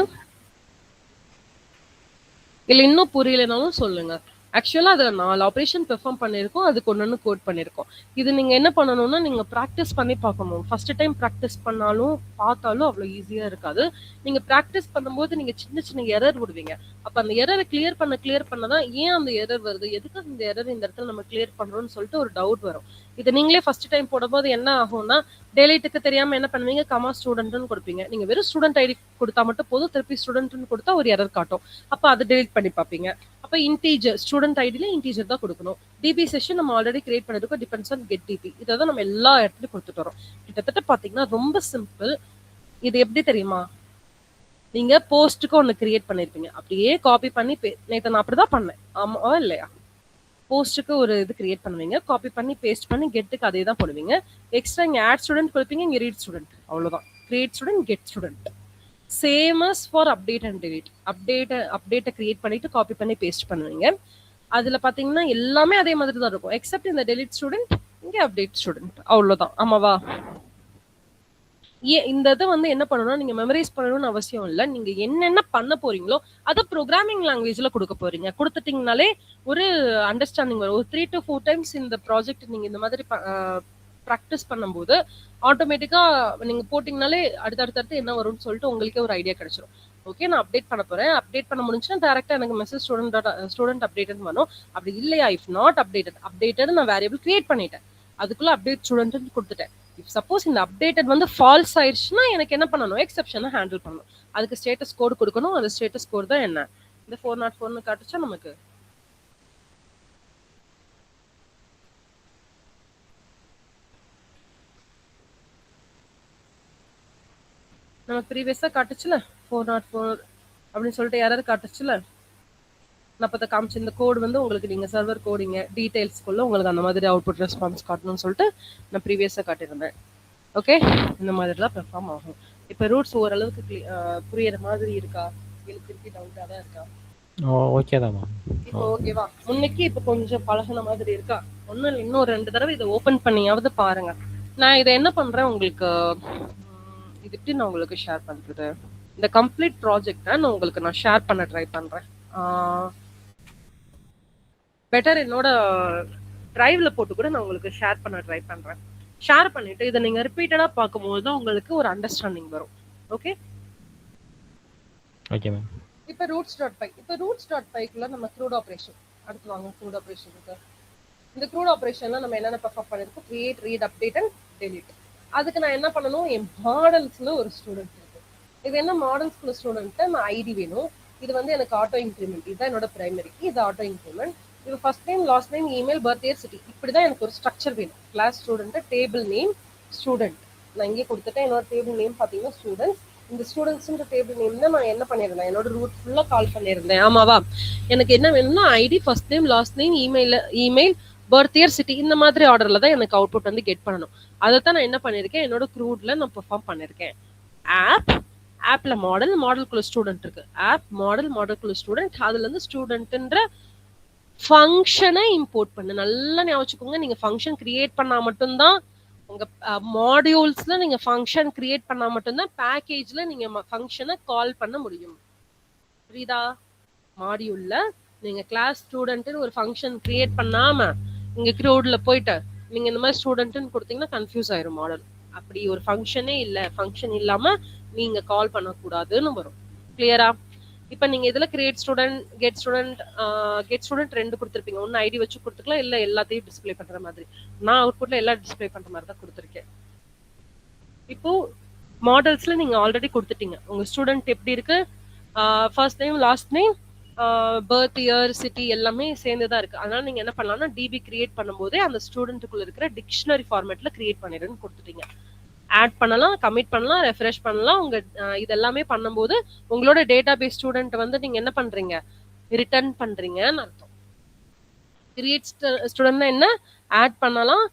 இல்ல இன்னும் புரியலனாலும் சொல்லுங்க. ஆக்சுவலா அதுல 4 ஆபரேஷன் பெர்ஃபார்ம் பண்ணிருக்கோம். அதுக்கு ஒன்னு கோட் பண்ணிருக்கோம். இது நீங்க என்ன பண்ணணும்னா நீங்க பிராக்டிஸ் பண்ணி பார்க்கணும். ஃபர்ஸ்ட் டைம் பிராக்டிஸ் பண்ணாலும் பார்த்தாலும் அவ்வளவு ஈஸியா இருக்காது. நீங்க பிராக்டிஸ் பண்ணும்போது நீங்க சின்ன சின்ன எரர் விடுவீங்க. அப்ப அந்த எரரை கிளியர் பண்ணதான் ஏன் அந்த எரர் வருது, எதுக்கு அந்த எரர் இந்த இடத்துல நம்ம கிளியர் பண்றோம்னு சொல்லிட்டு ஒரு டவுட் வரும். இதை நீங்களே ஃபர்ஸ்ட் டைம் போடும்போது என்ன ஆகும்னா டெலிட்டுக்கு தெரியாம என்ன பண்ணுவீங்க? கமா ஸ்டூடெண்ட்னு கொடுப்பீங்க. நீங்க வெறும் ஸ்டூடெண்ட் ஐடி கொடுத்தா மட்டும் போதும். திருப்பி ஸ்டூடெண்ட்னு கொடுத்தா ஒரு எரர் காட்டும். அப்ப அதை டெலிட் பண்ணி பார்ப்பீங்க. அப்ப இன்டீஜர் ஸ்டூடெண்ட் ஐடியில இன்டீஜர் தான் கொடுக்கணும். டிபி செஷன் நம்ம ஆல்ரெடி கிரியேட் பண்ணிருக்கோம். Depends on get DB. இதை தான் நம்ம எல்லா இடத்துலயும் கொடுத்துட்டு வரோம். கிட்டத்தட்ட பாத்தீங்கன்னா ரொம்ப சிம்பிள். இது எப்படி தெரியுமா? நீங்க போஸ்ட்டுக்கு ஒன்னு கிரியேட் பண்ணிருப்பீங்க. அப்படியே காப்பி பண்ணி நேற்று நான் அப்படிதான் பண்ணேன். ஆமா இல்லையா? போஸ்ட்டுக்கு ஒரு இது கிரியேட் பண்ணுவீங்க. காப்பி பண்ணி பேஸ்ட் பண்ணி கெட்டுக்கு அதே தான் போடுவீங்க. எக்ஸ்ட்ரா இங்க ஆட் ஸ்டூடெண்ட் கொடுப்பீங்க, இங்க ரீட் ஸ்டூடெண்ட். அவ்வளவுதான். Create student, get student. Same as for update and delete. அப்டேட்டை கிரியேட் பண்ணிட்டு காப்பி பண்ணி பேஸ்ட் பண்ணுவீங்க. அதுல பாத்தீங்கன்னா எல்லாமே அதே மாதிரி தான் இருக்கும். எக்ஸப்ட் இந்த டெலிட் ஸ்டூடெண்ட், இங்க அப்டேட் ஸ்டூடெண்ட். அவ்வளவுதான். ஆமாவா? இந்த இதை வந்து என்ன பண்ணணும்னா நீங்க மெமரைஸ் பண்ணணும்னு அவசியம் இல்லை. நீங்க என்னென்ன பண்ண போறீங்களோ அதை ப்ரோக்ராமிங் லாங்குவேஜ்ல கொடுக்க போறீங்க. கொடுத்துட்டீங்கனாலே ஒரு அண்டர்ஸ்டாண்டிங் வரும். ஒரு 3 to 4 டைம்ஸ் இந்த ப்ராஜெக்ட் நீங்க இந்த மாதிரி ப்ராக்டிஸ் பண்ணும்போது ஆட்டோமேட்டிக்கா நீங்க போட்டீங்கனாலே அடுத்தடுத்து என்ன வரும்னு சொல்லிட்டு உங்களுக்கே ஒரு ஐடியா கிடைச்சிடும். ஓகே, நான் அப்டேட் பண்ண போறேன். அப்டேட் பண்ண முடிஞ்சுன்னா டேரக்டா எனக்கு மெசேஜ் ஸ்டூடெண்ட் அப்டேட் வரும். அப்படி இல்லையா, இஃப் நாட் அப்டேட்டட் நான் வேரியபிள் கிரியேட் பண்ணிட்டேன். அதுக்குள்ள அப்டேட் ஸ்டூடெண்ட் கொடுத்துட்டேன். இஃப் சப்போஸ் இந்த அப்டேட்டட் வந்து ஃபால்ஸ் ஆயிடுச்சுன்னா எனக்கு என்ன பண்ணணும்? எக்ஸெப்ஷனை ஹேண்டில் பண்ணணும். அதுக்கு ஸ்டேட்டஸ் கோட் கொடுக்கணும். அந்த ஸ்டேட்டஸ் கோட் தான் என்ன? இந்த 404 காட்டுச்சா நமக்கு? நமக்கு ப்ரீவியஸா காட்டுச்சுல 404 அப்படின்னு சொல்லிட்டு யாராவது காட்டுச்சுல. நான் இப்போ காமிச்சு இந்த கோட் வந்து உங்களுக்கு நீங்க சர்வர் கோடிங்க டீடைல்ஸ்க்குள்ள உங்களுக்கு அந்த மாதிரி அவுட்புட் ரெஸ்பான்ஸ் காட்டணும்னு சொல்லிட்டு நான் ப்ரீவியஸா காட்டியிருந்தேன். ஓகே, இந்த மாதிரி தான் பெர்ஃபார்ம் ஆகும். இப்போ ரூட்ஸ் ஓரளவுக்கு புரியுற மாதிரி இருக்கா? திருப்பி டவுட்டாக தான் இருக்கா? ஓகே தான். இப்போ ஓகேவா? முன்னைக்கு இப்போ கொஞ்சம் பழகின மாதிரி இருக்கா? ஒன்றும் இல்லை, இன்னும் 2 தடவை இதை ஓப்பன் பண்ணியாவது பாருங்க. நான் இதை என்ன பண்றேன் உங்களுக்கு, இது எப்படி நான் உங்களுக்கு ஷேர் பண்றது? இந்த கம்ப்ளீட் ப்ராஜெக்டை நான் உங்களுக்கு ஷேர் பண்ண ட்ரை பண்றேன். பெட்டர் என்னோட டிரைவ்ல போட்டு கூட நான் உங்களுக்கு ஷேர் பண்ண ட்ரை பண்றேன். ஷேர் பண்ணிட்டு இதை நீங்க ரிப்பீட்டடா பார்க்கும்போது தான் உங்களுக்கு ஒரு அண்டர்ஸ்டாண்டிங் வரும். Okay okay ma'am. இப்போ roots.py நம்ம க்ரூட் ஆபரேஷன் அடுத்து வாங்க. க்ரூட் ஆபரேஷனுக்கு இந்த க்ரூட் ஆபரேஷன்ல நம்ம என்னென்ன பெர்ஃபார்ம் பண்ணிருக்கோம்? Create, read, update and delete. அதுக்கு நான் என்ன பண்ணணும், என் மாடல்ஸ்ல ஒரு ஸ்டூடெண்ட் இருக்கு. இது என்ன மாடல்ஸ்ல ஸ்டூடெண்ட், நான் ஐடி வேணும். இது வந்து எனக்கு ஆட்டோ இன்க்ரிமெண்ட், இதுதான் என்னோட பிரைமரி, இது ஆட்டோ இன்க்ரிமெண்ட், இது first name, last name, email, birth year, city. இப்படிதான் எனக்கு ஒரு ஸ்ட்ரக்சர் வேணும். Class student, table name, student. நான் இங்கே கொடுத்துட்டேன். என்னோட டேபிள் நேம் பார்த்தீங்கன்னா ஸ்டூடெண்ட்ஸ். இந்த ஸ்டூடெண்ட்ஸ்ன்ற டேபிள் நேம் தான் நான் என்ன பண்ணியிருந்தேன், என்னோட ரூட் ஃபுல்லாக கால் பண்ணியிருந்தேன். ஆமாவா? எனக்கு என்ன வேணும்னா ID, first name, last name, email, birth year, city, இந்த மாதிரி ஆர்டர்ல தான் எனக்கு அவுட்புட் வந்து கெட் பண்ணணும். அதை தான் நான் என்ன பண்ணியிருக்கேன், என்னோட க்ரூட்ல நான் பெர்ஃபார்ம் பண்ணியிருக்கேன். ஆப்ல மாடலுக்குள்ள ஸ்டூடெண்ட் இருக்கு. ஆப் மாடலுக்குள்ள ஸ்டூடெண்ட். அதுல இருந்து ஸ்டூடெண்ட்ன்ற ஃபங்க்ஷனை இம்போர்ட் பண்ணு. நல்லா ஞாபகம் வச்சுக்கோங்க. நீங்க ஃபங்க்ஷன் கிரியேட் பண்ணா மட்டும்தான் உங்க மாடியூல்ஸ்ல நீங்க ஃபங்க்ஷன் கிரியேட் பண்ணா மட்டும்தான் பேக்கேஜ்ல நீங்க ஃபங்க்ஷனை கால் பண்ண முடியும். புரியுதா? மாடியூல்ல நீங்க கிளாஸ் ஸ்டூடெண்ட்னு ஒரு ஃபங்க்ஷன் கிரியேட் பண்ணாம நீங்க க்ரௌட்ல போயிட்டு நீங்க இந்த மாதிரி ஸ்டூடெண்ட்னு கொடுத்தீங்கன்னா கன்ஃபியூஸ் ஆயிரும் மாடல். அப்படி ஒரு ஃபங்க்ஷனே இல்ல. ஃபங்க்ஷன் இல்லாம நீங்க கால் பண்ணக்கூடாதுன்னு வரும். கிளியரா? இப்ப நீங்க இதுல கிரியேட் ஸ்டூடெண்ட், கெட் ஸ்டூடெண்ட் ரெண்டு கொடுத்துருப்பீங்க. ஒன்னு ஐடி வச்சு கொடுத்துக்கலாம், இல்ல எல்லாத்தையும் டிஸ்பிளே பண்ற மாதிரி. நான் அவுட்புட்ல எல்லாம் டிஸ்பிளே பண்ற மாதிரி தான் கொடுத்துருக்கேன். இப்போ மாடல்ஸ்ல நீங்க ஆல்ரெடி கொடுத்துட்டீங்க. உங்க ஸ்டூடெண்ட் எப்படி இருக்கு, first name, last name, birth year, city எல்லாமே சேர்ந்துதான் இருக்கு. அதனால நீங்க என்ன பண்ணலாம்னா டிபி கிரியேட் பண்ணும்போதே அந்த ஸ்டூடெண்ட்டுக்குள்ள இருக்கிற டிக்ஷனரி ஃபார்மேட்ல கிரியேட் பண்ணிடுன்னு கொடுத்துட்டீங்க. ஆட் பண்ணலாம், கமிட் பண்ணலாம், ரெஃப்ரெஷ் பண்ணலாம். உங்க இதெல்லாமே பண்ணும்போது உங்களோட டேட்டாபேஸ் ஸ்டூடெண்ட் வந்து நீங்க என்ன பண்றீங்க, ரிட்டர்ன் பண்றீங்கன்னு அர்த்தம். கிரியேட் ஸ்டூடெண்ட்னா என்ன, ஆட் பண்ணலாம்.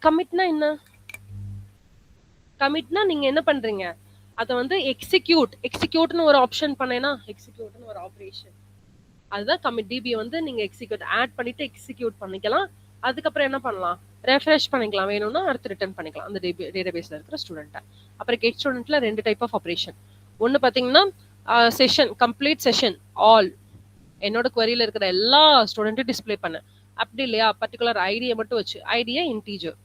கமிட்னா என்ன, கமிட்னா நீங்க என்ன பண்றீங்க, அதை வந்து எக்ஸிக்யூட்னு ஒரு ஆப்ஷன் பண்ணேன்னா, எக்ஸிக்யூட்னு ஒரு ஆப்ரேஷன், அதுதான் கமிட். டிபி வந்து நீங்க ஆட் பண்ணிட்டு எக்ஸிக்யூட் பண்ணிக்கலாம். அதுக்கப்புறம் என்ன பண்ணலாம், ரெஃப்ரெஷ் பண்ணிக்கலாம். வேணும்னா அடுத்து ரிட்டர்ன் பண்ணிக்கலாம் அந்த டேட்டாபேஸ்ல இருக்கிற ஸ்டூடெண்ட்டை. அப்புறம் கெட் ஸ்டூடெண்ட்ல ரெண்டு டைப் ஆஃப் ஆப்ரேஷன். ஒன்னு பாத்தீங்கன்னா செஷன், கம்ப்ளீட் செஷன், ஆல், என்னோட குவரியில இருக்கிற எல்லா ஸ்டூடெண்ட்டும் டிஸ்பிளே பண்ண. அப்படி இல்லையா, பர்டிகுலர் ஐடியை மட்டும் வச்சு, ஐடியை இன்டீஜர்,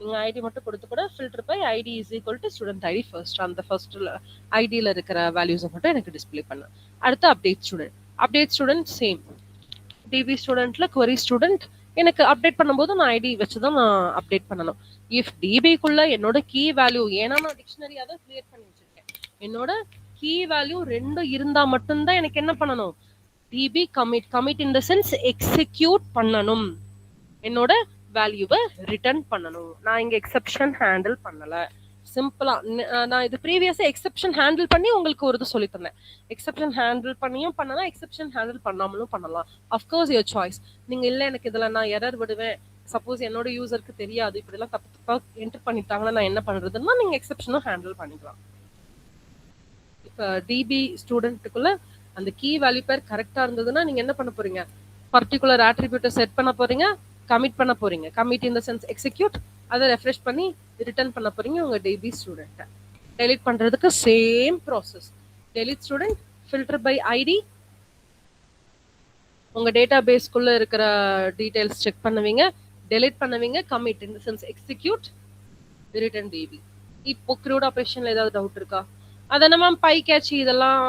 நீங்க ஐடி மட்டும் கொடுத்து கூட filter by ID is equal to student ID first, அந்த ஃபர்ஸ்ட் ஐடியில இருக்கிற வேல்யூஸை மட்டும் எனக்கு டிஸ்பிளே பண்ண. அடுத்து அப்டேட் ஸ்டூடெண்ட் சேம். டிபி ஸ்டூடெண்ட்ல குவரி ஸ்டூடெண்ட் எனக்கு அப்டேட் பண்ணும்போது நான் ஐடி வச்சுதான் நான் அப்டேட் பண்ணணும். இஃப் டிபிக்குள்ள என்னோட கீ வேல்யூ, ஏன்னா நான் டிக்ஷனரியா தான் கிரியேட் பண்ணி வச்சிருக்கேன், என்னோட கீ வேல்யூ ரெண்டும் இருந்தா மட்டும்தான் எனக்கு என்ன பண்ணணும், DB commit in the sense execute பண்ணணும், என்னோட வேல்யூவை ரிட்டர்ன் பண்ணணும். நான் இங்க எக்ஸெப்ஷன் ஹேண்டில் பண்ணல. சிம்பிளா நான் இது ப்ரீவியஸா எக்ஸெப்ஷன் ஹேண்டில் பண்ணி உங்களுக்கு ஒரு இது சொல்லி தந்தேன். எக்ஸெப்ஷன் ஹேண்டில் பண்ணியும் பண்ணலாம், எக்ஸெப்ஷன் ஹேண்டில் பண்ணாமலும் பண்ணலாம். Of course your choice. நீங்க இல்ல எனக்கு இதுல நான் எரர் விடுவேன், சப்போஸ் என்னோட யூசருக்கு தெரியாது, இப்படி எல்லாம் தப்பு தப்பா என்டர் பண்ணிட்டாங்கன்னா நான் என்ன பண்றதுன்னா நீங்க எக்ஸெப்ஷனும் ஹேண்டில் பண்ணிக்கலாம். இப்ப டிபி ஸ்டூடெண்ட்டுக்குள்ள அந்த கீ வேல்யூ பேர் கரெக்டா இருந்ததுன்னா நீங்க என்ன பண்ண போறீங்க, பர்டிகுலர் ஆட்ரிபியூட்டை செட் பண்ண போறீங்க, கமிட் பண்ண போறீங்க. Commit in the sense execute, அதை ரெஃப்ரெஷ் பண்ணி ரிட்டர்ன் பண்ண போறீங்க உங்க டிபி ஸ்டூடெண்ட்டை. டெலிட் பண்றதுக்கு same process. Delete student, filter by ID, உங்க டேட்டா பேஸ்க்குள்ள இருக்கிற டீடைல்ஸ் செக் பண்ணுவீங்க, டெலிட் பண்ணுவீங்க, commit in the sense execute, return DB. இப்போ க்ரூட் ஆபரேஷன்ல ஏதாவது டவுட் இருக்கா? அதை நம்ம பை கேட்சி இதெல்லாம்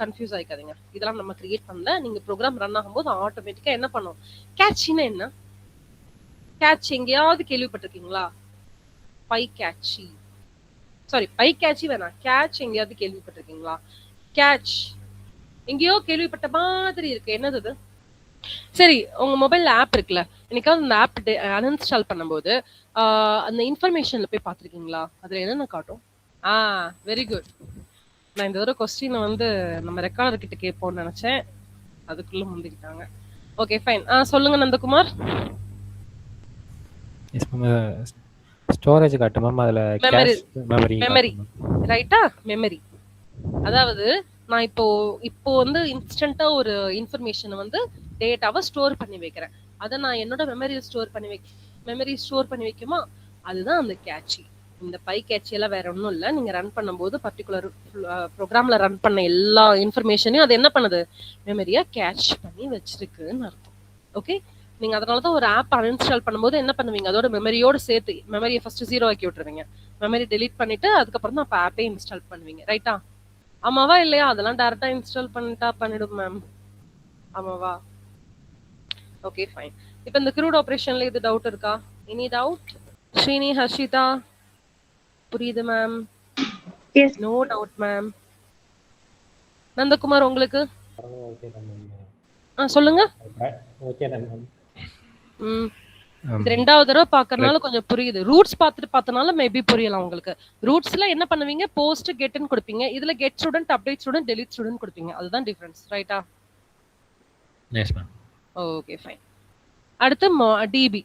கன்ஃபியூஸ் ஆயிக்காதீங்க. இதெல்லாம் நம்ம கிரியேட் பண்ணல. நீங்க ப்ரோக்ராம் ரன் ஆகும்போது ஆட்டோமேட்டிக்கா என்ன பண்ணும், கேட்சின்னா என்ன, கேட்ச் எங்கேயாவது கேள்விப்பட்டிருக்கீங்களா? பை கேட்சி வேணாம், கேட்ச் எங்கேயாவது கேள்விப்பட்டிருக்கீங்களா? கேட்ச் எங்கேயோ கேள்விப்பட்ட மாதிரி இருக்கு, என்னது அது? சரி, உங்க மொபைல்ல ஆப் இருக்குல்ல, என்னைக்காவது அந்த ஆப் அன்இன்ஸ்டால் பண்ணும்போது அந்த இன்ஃபர்மேஷன்ல போய் பார்த்துருக்கீங்களா? அதுல என்னென்ன காட்டும்? Very good. நான் இந்த ஒரு கொஸ்டினை வந்து நம்ம ரெக்கார்டர் கிட்ட கேட்போம்னு நினைச்சேன், அதுக்குள்ள முந்திக்கிட்டாங்க. Okay fine. சொல்லுங்க நந்தகுமார். ஸ்டோரேஜ் காட்டும் மேம், அதுல மெமரி ரைட்டா? மெமரி, அதாவது நான் இப்போ வந்து இன்ஸ்டன்ட்டா ஒரு இன்ஃபர்மேஷனை வந்து டேட்டாவை ஸ்டோர் பண்ணி வைக்கிறேன். அதை நான் என்னோட மெமரி ஸ்டோர் பண்ணி வைக்குமா, அதுதான் அந்த கேட்சி. இந்த பை கேட்சி எல்லாம் வேற ஒன்றும் இல்லை. நீங்க ரன் பண்ணும்போது பர்டிகுலர் ப்ரோக்ராம்ல ரன் பண்ண எல்லா இன்ஃபர்மேஷனையும் அது என்ன பண்ணுது, மெமரியா கேட்ச் பண்ணி வச்சிருக்குன்னு அர்த்தம். ஓகே, நீங்க அதனாலதான் ஒரு ஆப் அன்இன்ஸ்டால் பண்ணும்போது என்ன பண்ணுவீங்க, அதோட மெமரியோட சேர்த்து மெமரியை ஃபர்ஸ்ட் 0 ஆக்கி விட்டுருவீங்க. மெமரி டெலீட் பண்ணிட்டு அதுக்கப்புறம் தான் ஆப்பே இன்ஸ்டால் பண்ணுவீங்க. ரைட்டா? ஆமாவா இல்லையா? அதெல்லாம் டைரக்டா இன்ஸ்டால் பண்ணிடும் மேம். ஆமாவா? Okay fine. இப்போ இந்த க்ரூட் ஆபரேஷன்ல இது டவுட் இருக்கா? Any doubt? ஸ்ரீனி, ஹர்ஷிதா, புரியுது ma'am? Yes no doubt ma'am. Nandakumar உங்களுக்கு? ஓகே தான் மேம். சொல்லுங்க. ஓகே தான் மேம். இது ரெண்டாவது தடவை பாக்கறதுனால கொஞ்சம் புரியுது. ரூட்ஸ் பார்த்தனால மேபி புரியலாம் உங்களுக்கு. ரூட்ஸ்ல என்ன பண்ணுவீங்க? போஸ்ட் கெட்னு கொடுப்பீங்க. இதுல get student, update student, delete student கொடுப்பீங்க. அதுதான் டிஃபரன்ஸ், ரைட்டா? S ma'am. Okay fine. அடுத்து டிபி.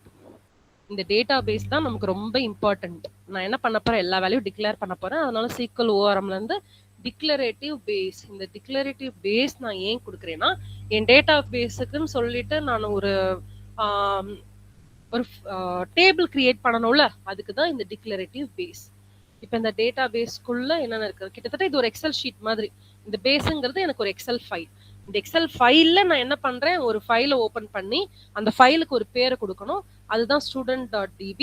இந்த டேட்டா பேஸ் தான் நமக்கு ரொம்ப இம்பார்ட்டன்ட். நான் என்ன பண்ண போறேன்? எல்லா வேல்யூ டிக்ளேர் பண்ண போறேன். அதனால SQL ORMல இருந்து டிக்ளரேட்டிவ் பேஸ். இந்த டிக்ளரேட்டிவ் பேஸ் நான் ஏன் கொடுக்குறேன்னா, என் டேட்டா பேஸுக்குன்னு சொல்லிட்டு நான் ஒரு டேபிள் கிரியேட் பண்ணணும்ல, அதுக்கு தான் இந்த டிக்ளரேட்டிவ் பேஸ். இப்போ இந்த டேட்டா பேஸ்க்குள்ள என்னென்ன இருக்கு? கிட்டத்தட்ட இது ஒரு எக்ஸல் ஷீட் மாதிரி. இந்த பேஸுங்கிறது எனக்கு ஒரு எக்ஸல் ஃபைல். இந்த எக்ஸல் ஃபைல்ல நான் என்ன பண்றேன்? ஒரு ஃபைலை ஓபன் பண்ணி அந்த ஃபைலுக்கு ஒரு பேரை கொடுக்கணும். அதுதான் student.db.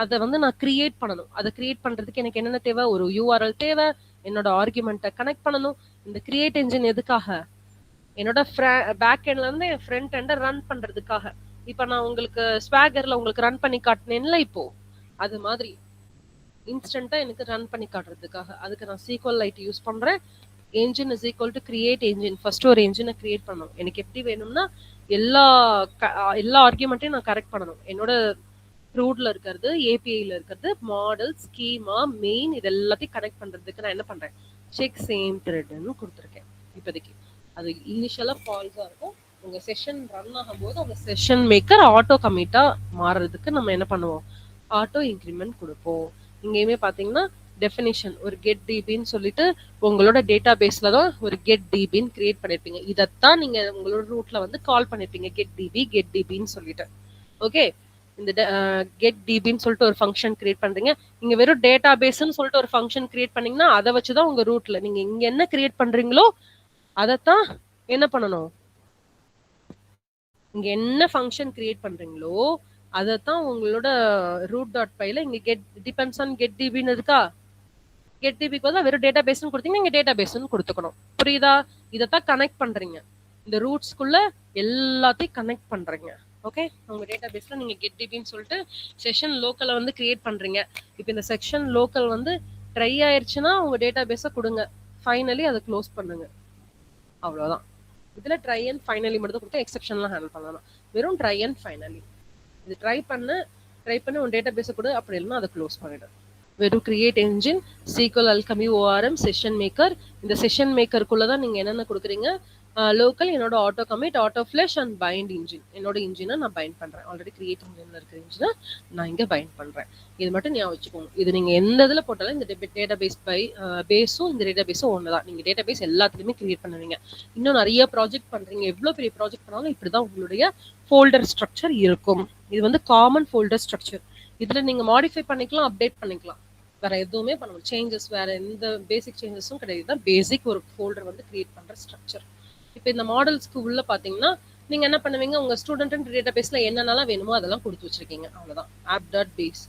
அதை வந்து நான் கிரியேட் பண்ணணும். அதை கிரியேட் பண்றதுக்கு எனக்கு என்னென்ன தேவை? ஒரு URL தேவை. என்னோட ஆர்குமெண்ட்டை கனெக்ட் பண்ணணும். இந்த கிரியேட் என்ஜின் எதுக்காக? என்னோட பேக் எண்ட்ல இருந்து என் ஃப்ரண்ட் எண்டை ரன் பண்றதுக்காக. இப்ப நான் உங்களுக்கு ஸ்வாகர்ல உங்களுக்கு ரன் பண்ணி காட்டினேன்ல, இப்போ அது மாதிரி இன்ஸ்டன்ட்டா எனக்கு ரன் பண்ணி காட்டுறதுக்காக அதுக்கு நான் SQLite யூஸ் பண்றேன். engine is equal to create engine. First ஒரு என்ஜினை கிரியேட் பண்ணணும். எனக்கு எப்படி வேணும்னா எல்லா ஆர்குமெண்ட்டையும் நான் கரெக்ட் பண்ணணும். என்னோட ரூட்ல இருக்கிறது, ஏபிஐல இருக்கிறது, மாடல், ஸ்கீமா, மெயின், இது எல்லாத்தையும் கனெக்ட் பண்றதுக்கு நான் என்ன பண்றேன்? செக் சேம் த்ரெட்னு கொடுத்துருக்கேன். இப்போதைக்கு அது இனிஷியலா ஃபால்ஸா இருக்கும். உங்க செஷன் ரன் ஆகும்போது அந்த செஷன் மேக்கர் ஆட்டோ கமிட்டா மாறுறதுக்கு நம்ம என்ன பண்ணுவோம்? ஆட்டோ இன்க்ரிமெண்ட் கொடுப்போம். இங்கேயுமே பாத்தீங்கன்னா டெஃபினிஷன் ஒரு கெட் டிபின்னு சொல்லிட்டு உங்களோட டேட்டா பேஸ்ல தான் ஒரு கெட் டிபின்னு கிரியேட் பண்ணிருப்பீங்க. இதைத்தான் நீங்க உங்களோட ரூட்ல வந்து கால் பண்ணிருப்பீங்க, கெட் டிபின்னு சொல்லிட்டு. ஓகே, இந்த கெட் டிபின்னு சொல்லிட்டு ஒரு ஃபங்க்ஷன் கிரியேட் பண்றீங்க. இங்க வெறும் டேட்டா பேஸ்ன்னு சொல்லிட்டு ஒரு ஃபங்க்ஷன் கிரியேட் பண்ணீங்கன்னா அதை வச்சுதான் உங்க ரூட்ல நீங்க இங்க என்ன கிரியேட் பண்றீங்களோ அதைத்தான் என்ன பண்ணணும்? இங்க என்ன ஃபங்க்ஷன் கிரியேட் பண்றீங்களோ அதைத்தான் உங்களோட root.pyல இங்க கெட் டிபெண்ட்ஸ் ஆன் கெட் டிபின்னு இருக்கா? கெட் டிபிக்கு பதிலா வெறும் டேட்டா பேஸ்னு கொடுத்தீங்க, இங்க டேட்டா பேஸ்னு கொடுத்துக்கணும். புரியுதா? இதைத்தான் கனெக்ட் பண்றீங்க. இந்த ரூட்ஸ்க்குள்ள எல்லாத்தையும் கனெக்ட் பண்றீங்க. ஓகே, உங்க டேட்டா பேஸ்ல நீங்க கெட் டிபின்னு சொல்லிட்டு செஷன் லோக்கலை வந்து கிரியேட் பண்றீங்க. இப்போ இந்த செக்ஷன் லோக்கல் வந்து ட்ரை ஆயிடுச்சுன்னா உங்க டேட்டா பேஸை கொடுங்க. ஃபைனலி அதை க்ளோஸ் பண்ணுங்க. அவ்வளவுதான். இதுல ட்ரை அண்ட் ஃபைனலி மட்டும் கொடுத்து எக்ஸெப்ஷன்லாம் ஹேண்டில் பண்ணலாம். வெறும் ட்ரை அண்ட் ஃபைனலி. இது ட்ரை பண்ணு உன் டேட்டா பேஸை கொடு, அப்படி இல்லைன்னா அதை க்ளோஸ் பண்ணிடு. வெறும் create engine, SQL Alchemy ORM, session maker. இந்த செஷன் மேக்கருக்குள்ள தான் நீங்க என்னென்ன கொடுக்குறீங்க? லோக்கல், என்னோட auto commit, auto flush and bind engine. என்னோட இன்ஜினை நான் பைண்ட் பண்றேன். ஆல்ரெடி கிரியேட் இன்ஜின்ல இருக்கிற இன்ஜினை நான் இங்க பைண்ட் பண்றேன். இது மட்டும் ஞாபகம் வச்சுக்கோங்க. இது நீங்க எந்த இதுல போட்டாலும் இந்த டேட்டா பேஸ் பேஸும் இந்த டேட்டா பேஸும் ஒண்ணுதான். நீங்க டேட்டா பேஸ் எல்லாத்துலயுமே கிரியேட் பண்ணுவீங்க. இன்னும் நிறைய ப்ராஜெக்ட் பண்றீங்க. எவ்வளவு பெரிய ப்ராஜெக்ட் பண்ணாலும் இப்படிதான் உங்களுடைய ஃபோல்டர் ஸ்ட்ரக்சர் இருக்கும். இது வந்து காமன் ஃபோல்டர் ஸ்ட்ரக்சர். இதுல நீங்க மாடிஃபை பண்ணிக்கலாம், அப்டேட் பண்ணிக்கலாம். வேற எதுவுமே பண்ணணும். சேஞ்சஸ் வேற எந்த பேசிக் சேஞ்சஸும் கிடையாது. இதுதான் பேசிக் ஒரு ஃபோல்டர் வந்து கிரியேட் பண்ற ஸ்ட்ரக்சர். இப்போ இந்த மாடல்ஸ்க்கு உள்ள பாத்தீங்கன்னா நீங்க என்ன பண்ணுவீங்க? உங்க ஸ்டூடெண்ட் டேட்டா பேஸ்ல என்னென்னலாம் வேணுமோ அதெல்லாம் கொடுத்து வச்சிருக்கீங்க. அவ்வளவுதான். app.base.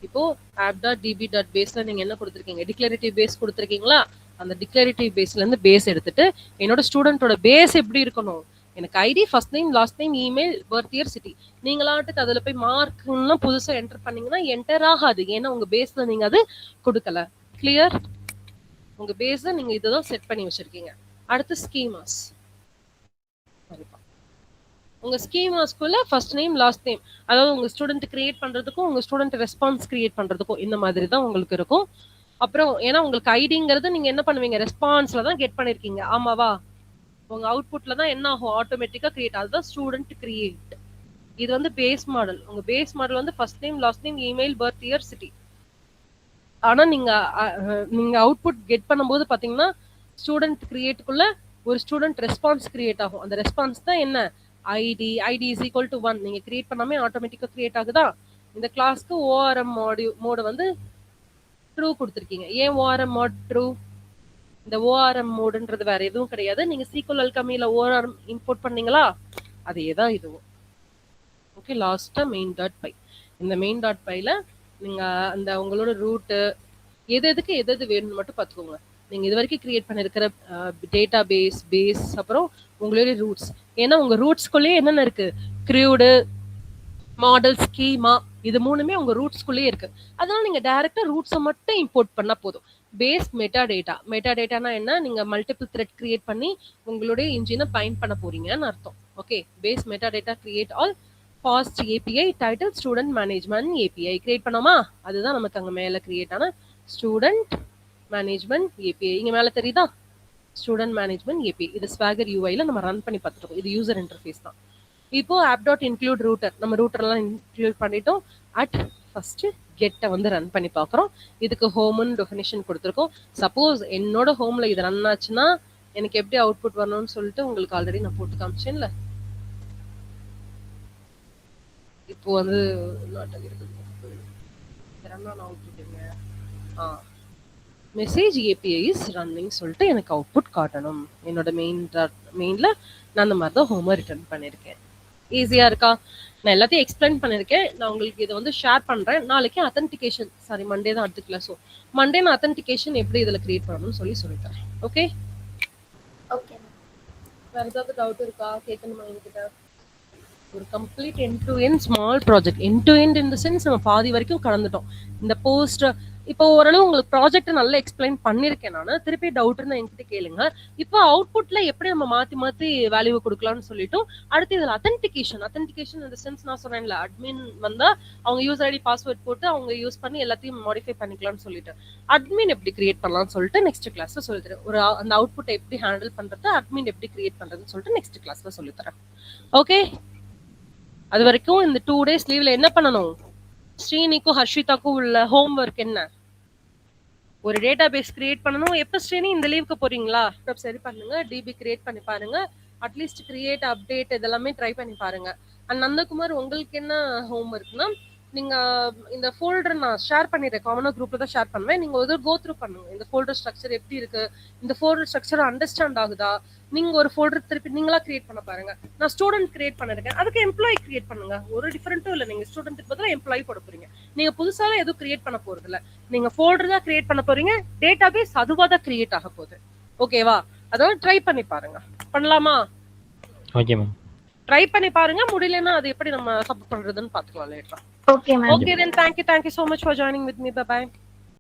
இப்போ app.db.baseல நீங்க என்ன கொடுத்துருக்கீங்க? டிக்ளரேட்டிவ் பேஸ் கொடுத்துருக்கீங்களா? அந்த டிக்ளரேட்டிவ் பேஸ்ல இருந்து பேஸ் எடுத்துட்டு என்னோட ஸ்டூடெண்டோட பேஸ் எப்படி இருக்கணும்? எனக்கு ID, first name, last name, email, birth year, city. நீங்களாட்டுக்கு அதுல போய் மார்க்னா புதுசா என்டர் பண்ணீங்கன்னா என்டர் ஆகாது. ஏன்னா உங்க பேஸ்ல நீங்க அது கொடுக்கல. கிளியர்? உங்க பேஸ்ல நீங்க இதுதான் செட் பண்ணி வச்சிருக்கீங்க. அடுத்து ஸ்கீமாஸ். உங்க ஸ்கீமாஸ்க்குள்ள ஃபர்ஸ்ட் நேம், லாஸ்ட் நேம், அதாவது உங்க ஸ்டூடெண்ட் கிரியேட் பண்றதுக்கும் உங்க ஸ்டூடெண்ட் ரெஸ்பான்ஸ் கிரியேட் பண்றதுக்கும் இந்த மாதிரி தான் உங்களுக்கு இருக்கும். அப்புறம் ஏன்னா உங்களுக்கு ஐடிங்கிறது நீங்க என்ன பண்ணுவீங்க? ரெஸ்பான்ஸ்ல தான் கெட் பண்ணிருக்கீங்க. ஆமாவா? உங்க அவுட்புட்ல தான் என்ன ஆகும்? ஆட்டோமேட்டிக்கா கிரியேட். அதுதான் ஸ்டூடெண்ட் கிரியேட். இது வந்து பேஸ் மாடல். உங்க பேஸ் மாடல் வந்து first name, last name, email, birth year, city. ஆனா நீங்க அவுட்புட் கெட் பண்ணும்போது பாத்தீங்கன்னா ஸ்டூடெண்ட் கிரியேட்டுக்குள்ள ஒரு ஸ்டூடெண்ட் ரெஸ்பான்ஸ் கிரியேட் ஆகும். அந்த ரெஸ்பான்ஸ் தான் என்ன? ID is equal to 1. நீங்க கிரியேட் பண்ணாமே ஆட்டோமேட்டிக்கா கிரியேட் ஆகுதா? இந்த கிளாஸ்க்கு ORM மோடு வந்து ட்ரூ கொடுத்துருக்கீங்க. ஏன் ORM மோட் ட்ரூ? இந்த ORM மோடுன்றது வேற எதுவும் கிடையாது. நீங்க SQL Alchemyல ORM இம்போர்ட் பண்ணீங்களா? அதே தான் இதுவும். ஓகே, லாஸ்டா main.py. இந்த main.pyல நீங்க அந்த உங்களோட ரூட் எதுக்கு எது வேணும்னு மட்டும் பார்த்துக்கோங்க. நீங்க இது வரைக்கும் கிரியேட் பண்ணிருக்கிற டேட்டா பேஸ், அப்புறம் உங்களுடைய ரூட்ஸ். ஏன்னா உங்க ரூட்ஸ்குள்ளேயே என்னென்ன இருக்கு? க்ரூடு, மாடல், ஸ்கீமா, இது மூணுமே உங்க ரூட்ஸ்குள்ளேயே இருக்கு. அதனால நீங்க டைரக்டா ரூட்ஸை மட்டும் இம்போர்ட் பண்ணா போதும். பேஸ் மெட்டா டேட்டானா என்ன, நீங்க மல்டிபிள் த்ரெட் கிரியேட் பண்ணி உங்களுடைய இன்ஜினை பைண்ட் பண்ண போறீங்கன்னு அர்த்தம். Okay, base meta data create all fast API title student management API create பண்ணோமா, அதுதான் நமக்கு அங்க மேல கிரியேட் ஆன ஸ்டூடெண்ட் மேனேஜ்மெண்ட் ஏபிஐ. இங்க மேல தெரியுதா, ஸ்டூடெண்ட் மேனேஜ்மெண்ட் ஏபிஐ. இது ஸ்வாகர் யூஐல நம்ம ரன் பண்ணி பார்த்துருக்கோம். இது யூசர் இன்டர்ஃபேஸ் தான். இப்போ ஆப் டாட் இன்க்ளூட் ரூட்டர், நம்ம ரூட்டர் எல்லாம் இன்க்ளூட் பண்ணிட்டோம். அட் ஃபர்ஸ்ட் கெட்டை வந்து ரன் பண்ணி பார்க்குறோம். இதுக்கு ஹோம்னு டெஃபினிஷன் கொடுத்துருக்கோம். சப்போஸ் என்னோட ஹோம்ல இது ரன் ஆச்சுன்னா எனக்கு எப்படி அவுட்புட் வரணும்னு சொல்லிட்டு உங்களுக்கு ஆல்ரெடி நான் போட்டு காமிச்சேன்ல. இப்போ வந்து மெசேஜ் ஏபிஐ இஸ் ரன்னிங் சொல்லிட்டு எனக்கு அவுட்புட் காட்டணும். என்னோட மெயின்ல நான் அந்த மாதிரி தான் ஹோமை ரிட்டர்ன் பண்ணியிருக்கேன். ஈஸியா இருக்கா? நான் எல்லாத்தையும் எக்ஸ்பிளைன் பண்ணிருக்கேன். நான் உங்களுக்கு இதை வந்து ஷேர் பண்றேன். நாளைக்கு அத்தன்டிகேஷன், சாரி மண்டே தான் அடுத்த கிளாஸ். மண்டே நான் அத்தன்டிகேஷன் எப்படி இதுல கிரியேட் பண்ணணும்னு சொல்லித்தரேன். ஓகே, வேற ஏதாவது டவுட் இருக்கா, கேட்கணுமா என்கிட்ட? ஒரு complete end to end small project. End to end in the sense நம்ம பாதி வரைக்கும் கடந்துட்டோம். இந்த போஸ்ட் இப்போ ஓரளவு உங்களுக்கு ப்ராஜெக்ட் நல்லா எக்ஸ்பிளைன் பண்ணிருக்கேன். நான் திருப்பி டவுட் இருந்தா என்கிட்ட கேளுங்க. இப்போ அவுட்புட்ல எப்படி நம்ம மாத்தி வேல்யூ கொடுக்கலாம்னு சொல்லிட்டோம். அடுத்து இதுல அத்தன்டிகேஷன் இந்த சென்ஸ் நான் சொன்னேன்ல, அட்மின் வந்தா அவங்க யூசர் ஐடி பாஸ்வேர்ட் போட்டு அவங்க யூஸ் பண்ணி எல்லாத்தையும் மாடிஃபை பண்ணிக்கலாம்னு சொல்லிட்டு அட்மின் எப்படி கிரியேட் பண்ணலாம்னு சொல்லிட்டு நெக்ஸ்ட் கிளாஸ்ல சொல்லித்தரேன். ஒரு அந்த அவுட்புட் எப்படி ஹேண்டில் பண்றது, அட்மின் எப்படி கிரியேட் பண்றதுன்னு சொல்லிட்டு நெக்ஸ்ட் கிளாஸ்ல சொல்லித்தரேன். ஓகே, அது வரைக்கும் இந்த 2 days லீவ்ல என்ன பண்ணணும், ஸ்ரீனிக்கும் ஹர்ஷிதாக்கும் உள்ள ஹோம்ஒர்க் என்ன, ஒரு டேட்டா பேஸ் கிரியேட் பண்ணணும். எப்ப ஸ்ரீனி இந்த லீவுக்கு போறீங்களா, சரி பண்ணுங்க, டிபி கிரியேட் பண்ணி பாருங்க, அட்லீஸ்ட் கிரியேட் அப்டேட் இதெல்லாமே ட்ரை பண்ணி பாருங்க. அண்ட் நந்தகுமார் உங்களுக்கு என்ன ஹோம்ஒர்க்னா, நீங்க இந்த ஃபோல்டர் நான் ஷேர் பண்ணிடுறேன், காமனா குரூப்ல தான் ஷேர் பண்ணுவேன். நீங்க ஒரு கோ த்ரூ பண்ணுங்க, இந்த ஃபோல்டர் ஸ்ட்ரக்சர் எப்படி இருக்கு, இந்த ஃபோல்டர் ஸ்ட்ரக்சர் அண்டர்ஸ்டாண்ட் ஆகுதா. நீங்க ஒரு ஃபோல்டர் திருப்பி நீங்களா கிரியேட் பண்ண பாருங்க. நான் ஸ்டூடெண்ட் கிரியேட் பண்ணிருக்கேன், அதுக்கு எம்ப்ளாயி கிரியேட் பண்ணுங்க. ஒரு டிஃபரெண்ட்டும் இல்லை, நீங்க ஸ்டூடெண்ட்டுக்கு பதிலாக எம்ப்ளாயி போட போறீங்க. நீங்க புதுசால எதுவும் கிரியேட் பண்ண போறது இல்லை, நீங்க ஃபோல்டர் தான் கிரியேட் பண்ண போறீங்க. டேட்டா பேஸ் அதுவா தான் கிரியேட் ஆக போகுது. ஓகேவா? அதோட ட்ரை பண்ணி பாருங்க. பண்ணலாமா? ஓகே மேம், ட்ரை பண்ணி பாருங்க. முடியலன்னா அது எப்படி நம்ம சப்போர்ட் பண்றதுன்னு பாத்துக்கலாம் லேட்டரா. Okay, ma'am. Okay, then thank you so much for joining with me. Bye bye.